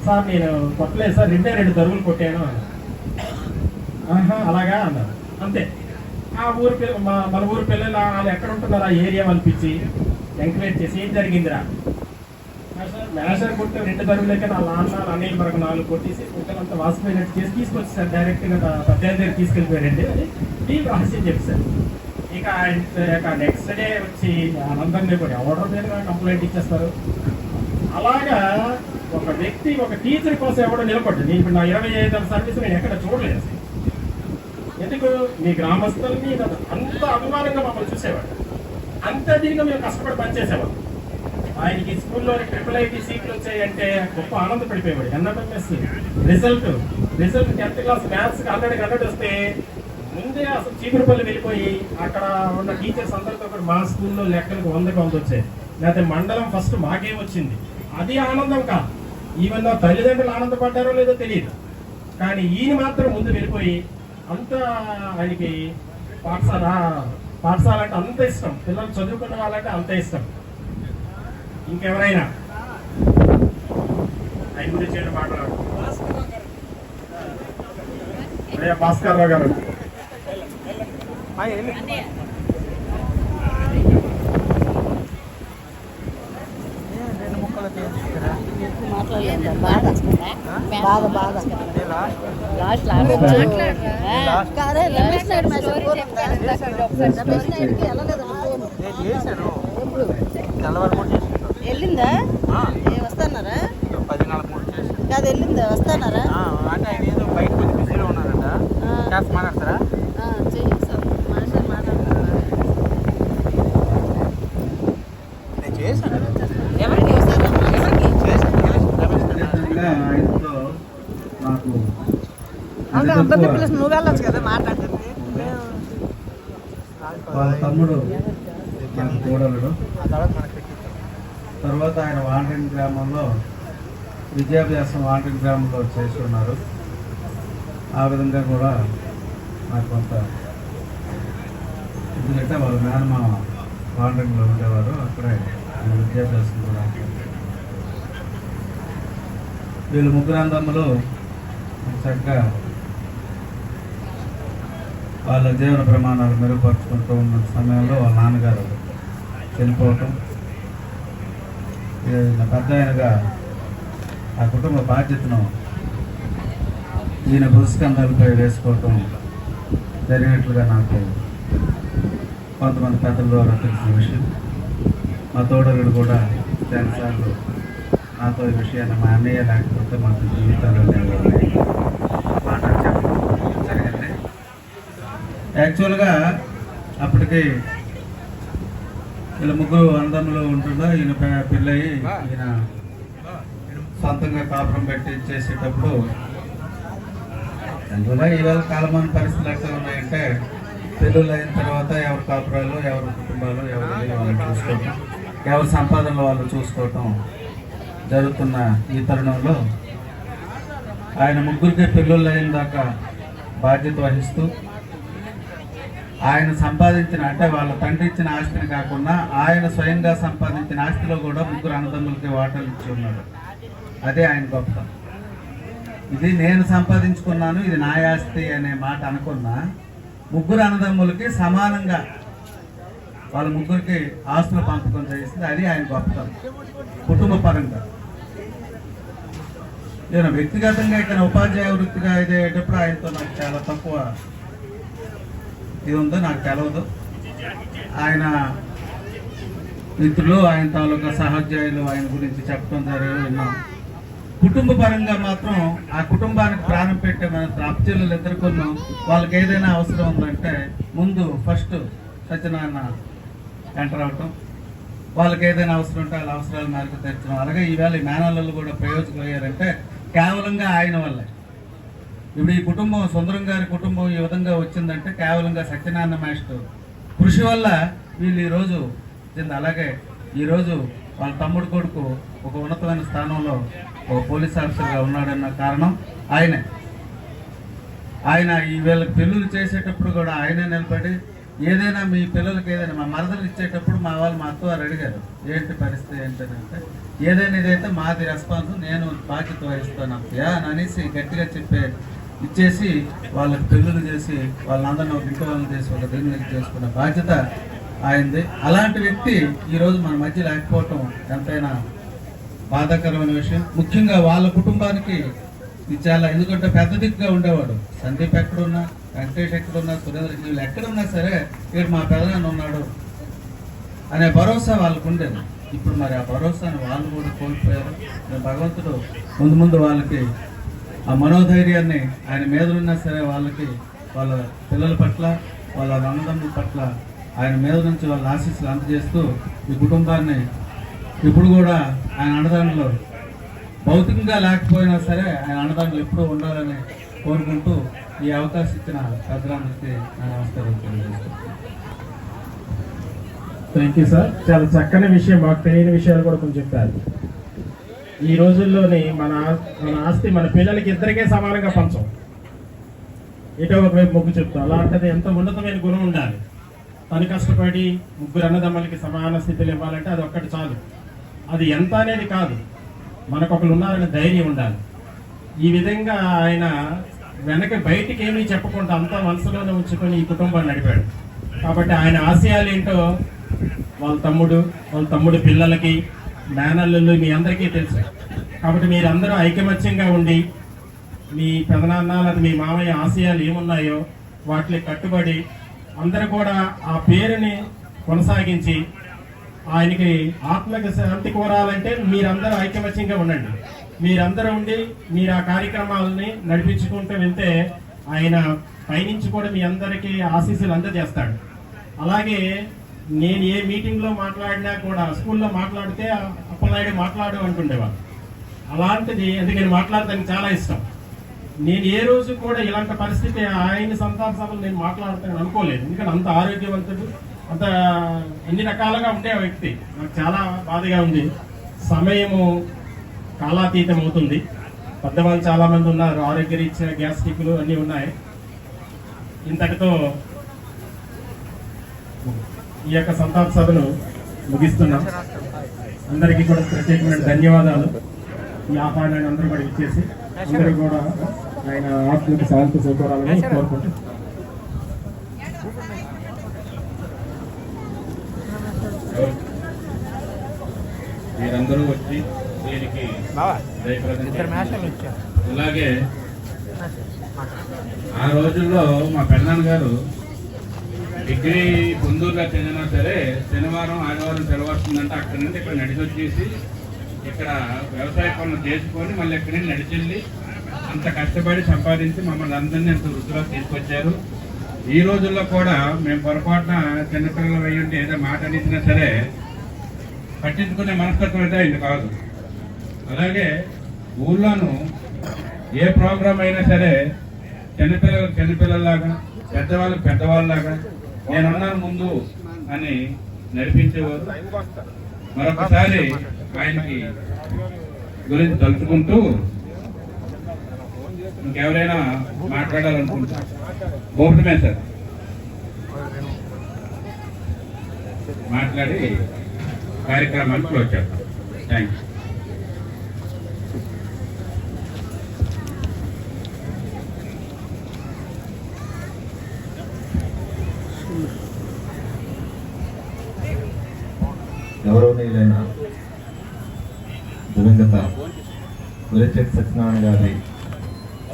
సార్ నేను కొట్టలేదు సార్, 2 దరువులు కొట్టాను అన్నాడు. ఆహా అలాగా అన్నారు. అంతే. ఆ ఊరి మన ఊరి పిల్లలు వాళ్ళు ఎక్కడ ఉంటున్నారు ఆ ఏరియా అనిపించి ఎంకరేజ్ చేసి ఏం జరిగిందిరా మేషర్ కొట్టే 2 దరువులకే నా నాన్న అన్నయ్య మరొక 4 కొట్టేసి కుక్కలంతా వాసిపోయినట్టు చేసి తీసుకొచ్చి సార్ డైరెక్ట్గా పెద్ద దగ్గర తీసుకెళ్ళిపోయారండి అని ఈ రహస్యం చెప్పారు. ఇక నెక్స్ట్ డే వచ్చి అందరినీ కూడా ఎవరి మీద కంప్లైంట్ ఇచ్చేస్తారు. అలాగా ఒక వ్యక్తి ఒక టీచర్ కోసం ఎవడో నిలబడ్డాడు. నేను ఇప్పుడు నా 25 ఏళ్ళ సర్వీస్ నేను ఎక్కడ చూడలేదు అసలు. ఎందుకు మీ గ్రామస్తుల్ని అంత అభిమానంగా మమ్మల్ని చూసేవాడు, అంత దీనిగా మేము కష్టపడి పనిచేసేవాడు. ఆయనకి స్కూల్లో IIIT సీట్లు వచ్చాయంటే గొప్ప ఆనందపడిపోయేవాడు. NFMS result 10th class maths 100 వస్తే ముందే అసలు చీపురుపల్లి వెళ్ళిపోయి అక్కడ ఉన్న టీచర్స్ అందరితో కూడా మా స్కూల్లో లెక్కలకు 100 వచ్చాయి, లేకపోతే మండలం ఫస్ట్ మాకే వచ్చింది. అది ఆనందం కాదు. ఈవెన్ తల్లిదండ్రులు ఆనందపడ్డారో లేదో తెలియదు, కానీ ఈయన మాత్రం ముందు వెళ్ళిపోయి అంత ఆయనకి పాఠశాల అంటే అంత ఇష్టం, పిల్లలు చదువుకున్న వాళ్ళంటే అంత ఇష్టం. ఇంకెవరైనా ఆయన గురించి మాట్లాడు. భాస్కర్ రావు గారు వెళ్ళిందా వస్తున్నారా 14 కాదు వెళ్ళిందా వస్తున్నారా అంటే ఆయన ఏదో బయట కొంచెం బిజీలో ఉన్నారంట. కాస్త మాట్లాడతారా? నేను చేశాను. ఎవరికి ఆయనతో నాకు అందరినీ పిలిచి నువ్వు వెళ్ళొచ్చు కదా మాట్లాడుతుంది. వాళ్ళ తమ్ముడు నాకు తోడలుడు. తర్వాత ఆయన వాండ్రింగ్ గ్రామంలో విద్యాభ్యాసం వాండ్రింగ్ గ్రామంలో చేసి ఉన్నారు. ఆ విధంగా కూడా నాకు కొంత, ఎందుకంటే వాళ్ళ మేనమామ వాండ్రింగ్లో ఉండేవారు, అక్కడే ఆయన విద్యాభ్యాసం కూడా. వీళ్ళు 3 అన్నదమ్ములు చక్కగా వాళ్ళ జీవన ప్రమాణాలు మెరుగుపరుచుకుంటూ ఉన్న సమయంలో వాళ్ళ నాన్నగారు చనిపోవటం, పెద్ద ఆయనగా ఆ కుటుంబ బాధ్యతను ఈయన భుస్కంధాలపై వేసుకోవటం జరిగినట్లుగా నాకు కొంతమంది పెద్దల ద్వారా తెలిసిన విషయం. మా తోడరుడు కూడా 10 సార్లు నాతో ఈ విషయాన్ని, మా అన్నయ్య లేకపోతే మాకు జీవితాలు మాటలు చెప్పడం జరిగింది. యాక్చువల్గా అప్పటికి వీళ్ళ 3 అన్నదమ్ములు ఉంటుందా, ఈయన పెళ్ళయి ఈయన సొంతంగా కాపురం పెట్టి చేసేటప్పుడు అందువల్ల ఈవేళ కాలమాన పరిస్థితులు ఎట్లా ఉన్నాయంటే, పెళ్ళిళ్ళు అయిన తర్వాత ఎవరి కాపురాలు, ఎవరి కుటుంబాలు, ఎవరి వాళ్ళు చూసుకోవటం, ఎవరి సంపాదనలు వాళ్ళు చూసుకోవటం జరుగుతున్న ఈ తరుణంలో ఆయన 3కి పెళ్ళిళ్ళు అయిన దాకా బాధ్యత వహిస్తూ ఆయన సంపాదించిన, అంటే వాళ్ళ తండ్రి ఇచ్చిన ఆస్తిని కాకుండా ఆయన స్వయంగా సంపాదించిన ఆస్తిలో కూడా 3 అన్నదమ్ములకి వాటాలు ఇచ్చి ఉన్నాడు. అదే ఆయన గొప్పతనం. ఇది నేను సంపాదించుకున్నాను, ఇది నా ఆస్తి అనే మాట అనుకున్నా 3 అన్నదమ్ములకి సమానంగా వాళ్ళ 3కి ఆస్తులు పంపకం చేసింది. అది ఆయన గొప్పతనం కుటుంబ పరంగా. నేను వ్యక్తిగతంగా ఇక్కడ ఉపాధ్యాయ వృత్తిగా అయ్యేటప్పుడు ఆయనతో నాకు చాలా తక్కువ ఇది ఉందో నాకు తెలవదు. ఆయన మిత్రులు, ఆయన తాలూకా సహోద్యోగులు ఆయన గురించి చెప్పడం జరిగింది, విన్నాం. కుటుంబ పరంగా మాత్రం ఆ కుటుంబానికి ప్రాణం పెట్టే మన అప్పచెల్లెలు ఇద్దరుకున్న వాళ్ళకి ఏదైనా అవసరం ఉందంటే ముందు ఫస్ట్ సత్యనారాయణ ఎంటర్ అవటం, వాళ్ళకి ఏదైనా అవసరం ఉంటే వాళ్ళ అవసరాల మేరకు తెచ్చడం. అలాగే ఈవేళ ఈ మేనల్లు కూడా ప్రయోజకులయ్యారంటే కేవలంగా ఆయన వల్లే. ఇప్పుడు ఈ కుటుంబం, సుందరం గారి కుటుంబం ఈ విధంగా వచ్చిందంటే కేవలంగా సత్యనారాయణ మాస్టర్ కృషి వల్ల వీళ్ళు ఈరోజు వచ్చింది. అలాగే ఈరోజు వాళ్ళ తమ్ముడు కొడుకు ఒక ఉన్నతమైన స్థానంలో ఒక పోలీస్ ఆఫీసర్గా ఉన్నాడన్న కారణం ఆయనే. ఆయన ఈ వీళ్ళకి పెళ్ళిళ్ళు చేసేటప్పుడు కూడా ఆయనే నిలబడి ఏదైనా మీ పిల్లలకి ఏదైనా మా మరదలు ఇచ్చేటప్పుడు మా వాళ్ళు మా అత్తవారు అడిగారు ఏంటి పరిస్థితి ఏంటంటే ఏదైనా ఇదైతే మాది రెస్పాన్స్, నేను బాధ్యత వహిస్తాను అత్తయ్య అని అనేసి గట్టిగా ఇచ్చేసి వాళ్ళకి పెళ్ళిళ్ళు చేసి వాళ్ళందరినీ ఒక ఇంటి వాళ్ళని చేసి ఒక దీన్ని చేసుకున్న బాధ్యత ఆయనది. అలాంటి వ్యక్తి ఈరోజు మన మధ్య లేకపోవటం ఎంతైనా బాధాకరమైన విషయం. ముఖ్యంగా వాళ్ళ కుటుంబానికి ఇది చాలా, ఎందుకంటే పెద్ద దిక్కుగా ఉండేవాడు. సందీప్ ఎక్కడున్నా, వెంకటేష్ ఎక్కడున్నా, సురేంద్ర, వీళ్ళు ఎక్కడున్నా సరే ఇక్కడ మా పెదనాన్న ఉన్నాడు అనే భరోసా వాళ్ళకు ఉండేది. ఇప్పుడు మరి ఆ భరోసాను వాళ్ళు కూడా కోల్పోయారు. భగవంతుడు ముందు వాళ్ళకి ఆ మనోధైర్యాన్ని ఆయన మీద ఉన్నా సరే వాళ్ళకి వాళ్ళ పిల్లల పట్ల, వాళ్ళ అన్నదమ్ముల పట్ల ఆయన మీద నుంచి వాళ్ళ ఆశీస్సులు అందజేస్తూ ఈ కుటుంబాన్ని ఇప్పుడు కూడా ఆయన అండదండలు భౌతికంగా లేకపోయినా సరే ఆయన అండదండలు ఎప్పుడూ ఉండాలని కోరుకుంటూ ఈ అవకాశం ఇచ్చిన పెద్దలందరికీ నమస్కారం తెలియజేస్తున్నాను. Thank you sir. చాలా చక్కని విషయం, మాకు తెలియని విషయాలు కూడా కొంచెం చెప్పారు. ఈ రోజుల్లోని మన ఆస్తి మన పిల్లలకి ఇద్దరికే సమానంగా పంచం, ఏటో ఒకవైపు మొగ్గు చెప్తాం. అలాంటిది ఎంత ఉన్నతమైన గుణం ఉండాలి. తను కష్టపడి ముగ్గురు అన్నదమ్ములకి సమాన స్థితిలో ఇవ్వాలంటే అది ఒక్కటి చాలు. అది ఎంత అనేది కాదు, మనకొకరు ఉన్నారనే ధైర్యం ఉండాలి. ఈ విధంగా ఆయన వెనక బయటికి ఏమీ చెప్పకుండా అంతా మనసులోనే ఉంచుకొని ఈ కుటుంబాన్ని నడిపాడు. కాబట్టి ఆయన ఆశయాలు ఏంటో వాళ్ళ తమ్ముడు పిల్లలకి, మేనల్లుళ్ళు మీ అందరికీ తెలుసు. కాబట్టి మీరందరూ ఐకమత్యంగా ఉండి మీ పెదనాన్న లేదా మీ మామయ్య ఆశయాలు ఏమున్నాయో వాటికి కట్టుబడి అందరూ కూడా ఆ పేరుని కొనసాగించి ఆయనకి ఆత్మకి శాంతి కోరాలంటే మీరందరూ ఐకమత్యంగా ఉండండి. మీరందరూ ఉండి మీరు ఆ కార్యక్రమాలని నడిపించుకుంటూ వెళ్తే ఆయన పైనుంచి కూడా మీ అందరికీ ఆశీస్సులు అందజేస్తాడు. అలాగే నేను ఏ మీటింగ్లో మాట్లాడినా కూడా స్కూల్లో మాట్లాడితే అప్పలనాయుడు మాట్లాడు అంటుండేవాళ్ళు. అలాంటిది అందుకని మాట్లాడటానికి చాలా ఇష్టం. నేను ఏ రోజు కూడా ఇలాంటి పరిస్థితి ఆయన సంతాప సభలు నేను మాట్లాడతాను అనుకోలేదు. ఎందుకంటే అంత ఆరోగ్యవంతుడు, అంత ఎన్ని రకాలుగా ఉండే వ్యక్తి. నాకు చాలా బాధగా ఉంది. సమయము కాలాతీతం అవుతుంది. పెద్దవాళ్ళు చాలా మంది ఉన్నారు, ఆరోగ్యరీత్యా గ్యాస్ట్రిక్లు అన్నీ ఉన్నాయి. ఇంతటితో ఈ యొక్క సంతాప సభను ముగిస్తున్నాం. అందరికీ కూడా ప్రత్యేకమైన ధన్యవాదాలు. ఈ ఆహ్వానాన్ని అందరూ కూడా ఇచ్చేసి అందరూ కూడా ఆయన ఆత్మకి శాంతి చేకూరాలని కోరుకుంటున్నాం. మీరందరూ వచ్చి దీనికి అలాగే ఆ రోజుల్లో మా పెద్దనాన్న గారు డిగ్రీ పొందూరులో చెందినా సరే శనివారం ఆదివారం సెలవు వస్తుందంటే అక్కడి నుండి ఇక్కడ నడిచి వచ్చేసి ఇక్కడ వ్యవసాయ పనులు చేసుకొని మళ్ళీ ఇక్కడి నుండి నడిచెళ్ళి అంత కష్టపడి సంపాదించి మమ్మల్ని అందరినీ అంత వృత్తిలో తీసుకొచ్చారు. ఈ రోజుల్లో కూడా మేము పొరపాటున చిన్నపిల్లలు అయ్యుంటే ఏదో మాట అనేసినా సరే పట్టించుకునే మనస్తత్వం అయితే ఇది కాదు. అలాగే ఊళ్ళోనూ ఏ ప్రోగ్రాం అయినా సరే చిన్నపిల్లలాగా పెద్దవాళ్ళకి పెద్దవాళ్ళలాగా నేనున్నాను ముందు అని నడిపించేవారు. మరొకసారి ఆయనకి గురించి తలుచుకుంటూ ఇంకెవరైనా మాట్లాడాలనుకుంటున్నారు గోపటమే సార్ మాట్లాడి కార్యక్రమాన్ని క్లోజ్ చేస్తాం. Thank you. గౌరవనీయులైన దివంగత గురిచెట్టి సత్యనారాయణ గారి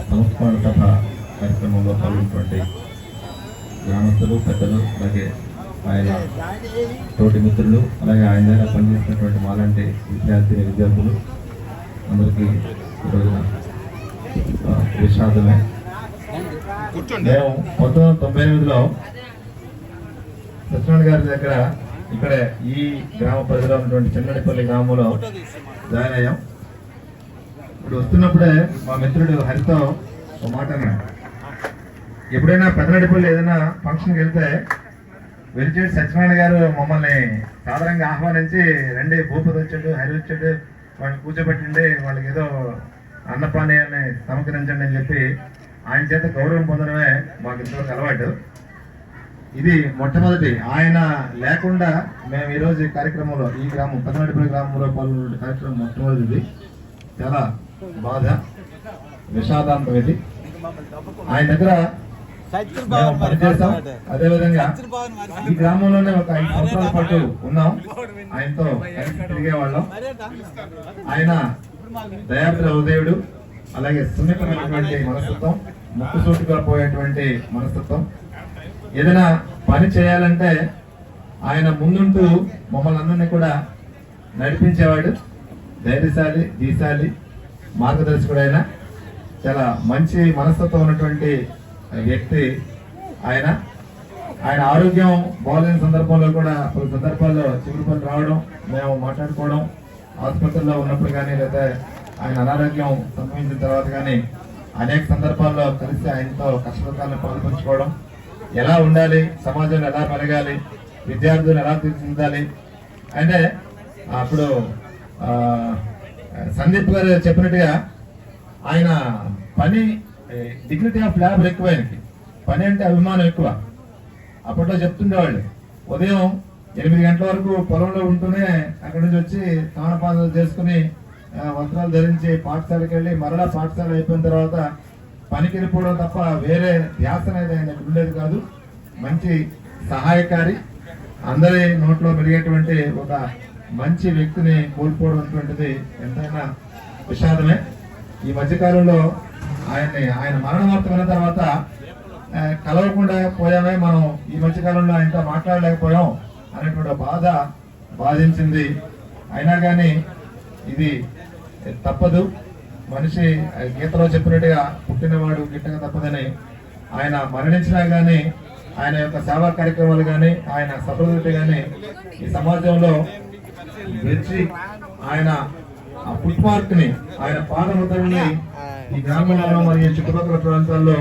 సంస్మరణ సభ కార్యక్రమంలో పాల్గొన్నటువంటి గ్రామస్తులు, పెద్దలు, అలాగే ఆయన తోటి మిత్రులు, అలాగే ఆయన దగ్గర పనిచేసినటువంటి మాలాంటి విద్యార్థులు అందరికీ ఈరోజున విషాదమే. మేము 1998లో సత్యనారాయణ గారి దగ్గర ఇక్కడే ఈ గ్రామ పరిధిలో ఉన్నటువంటి చిన్నడిపల్లి గ్రామంలో జాయిన్ అయ్యాం. ఇప్పుడు వస్తున్నప్పుడే మా మిత్రుడు హరితో ఒక మాట అన్నాడు. ఎప్పుడైనా పెదనడిపల్లి ఏదైనా ఫంక్షన్కి వెళ్తే వెలిచేటి సత్యనారాయణ గారు మమ్మల్ని సాధారణంగా ఆహ్వానించి రండి, భూపతి వచ్చాడు, హరి వచ్చాడు, వాళ్ళని కూర్చోబెట్టండి, వాళ్ళకి ఏదో అన్నపానీయాన్ని సమకరించండి అని చెప్పి ఆయన చేత గౌరవం పొందడమే మాకు ఇంతవరకు అలవాటు. ఇది మొట్టమొదటి. ఆయన లేకుండా మేము ఈరోజు ఈ కార్యక్రమంలో, ఈ గ్రామం పెదనడిపల్లి గ్రామంలో పాల్గొనే కార్యక్రమం మొట్టమొదటిది. చాలా బాధ, విషాదాంతం ఇది. ఆయన దగ్గర పనిచేస్తాం. అదేవిధంగా ఈ గ్రామంలోనే ఒక 5 సంవత్సరాల పాటు ఉన్నాం. ఆయనతో తిరిగేవాళ్ళం. ఆయన దయాద్ర హృదయుడు, అలాగే సున్నితమైనటువంటి మనస్తత్వం, ముక్కుసూటిగా పోయేటువంటి మనస్తత్వం. ఏదైనా పని చేయాలంటే ఆయన ముందుంటూ మమ్మల్ని అందరినీ కూడా నడిపించేవాడు. ధైర్యశాలి, దీశాలి, మార్గదర్శకుడు. ఆయన చాలా మంచి మనస్తత్వం ఉన్నటువంటి వ్యక్తి. ఆయన ఆరోగ్యం బాగోలేని సందర్భంలో కూడా కొన్ని సందర్భాల్లో చిగురుపల్లి రావడం, మేము మాట్లాడుకోవడం, ఆసుపత్రిలో ఉన్నప్పుడు కానీ లేదా ఆయన అనారోగ్యం సంభవించిన తర్వాత కానీ అనేక సందర్భాల్లో కలిసి ఆయనతో కష్టకాలను పాల్పంచుకోవడం, ఎలా ఉండాలి, సమాజంలో ఎలా మెలగాలి, విద్యార్థులను ఎలా తీర్చిదిద్దాలి. అంటే అప్పుడు సందీప్ గారు చెప్పినట్టుగా ఆయన పని డిగ్నిటీ ఆఫ్ లేబర్ ఎక్కువ, ఆయనకి పని అంటే అభిమానం ఎక్కువ. అప్పట్లో చెప్తుండేవాళ్ళు, ఉదయం 8 గంటల వరకు పొలంలో ఉంటూనే అక్కడి నుంచి వచ్చి స్నానపానాలు చేసుకుని వస్త్రాలు ధరించి పాఠశాలకు వెళ్ళి మరలా పాఠశాల అయిపోయిన తర్వాత పనికి వెళ్ళిపోవడం తప్ప వేరే ధ్యాస అనేది ఆయన ఉండేది కాదు. మంచి సహాయకారి, అందరి నోట్లో మెలిగేటువంటి ఒక మంచి వ్యక్తిని కోల్పోవడం అటువంటిది ఎంతైనా విషాదమే. ఈ మధ్యకాలంలో ఆయన మరణ వార్త విన్న తర్వాత కలవకుండా పోయామే, మనం ఈ మధ్యకాలంలో ఆయనతో మాట్లాడలేకపోయాం అనేటువంటి బాధ బాధించింది. అయినా కానీ ఇది తప్పదు. మనిషి గీతలో చెప్పినట్టుగా పుట్టినవాడు గిట్టక తప్పదని. ఆయన మరణించినా కానీ ఆయన యొక్క సేవా కార్యక్రమాలు కానీ ఆయన సఫలత కానీ ఈ సమాజంలో వచ్చి ఆయన ఆ ఫుట్ మార్క్ ని, ఆయన పాదముద్రని ఈ గ్రామంలో మరియు చుట్టుపక్కల ప్రాంతాల్లో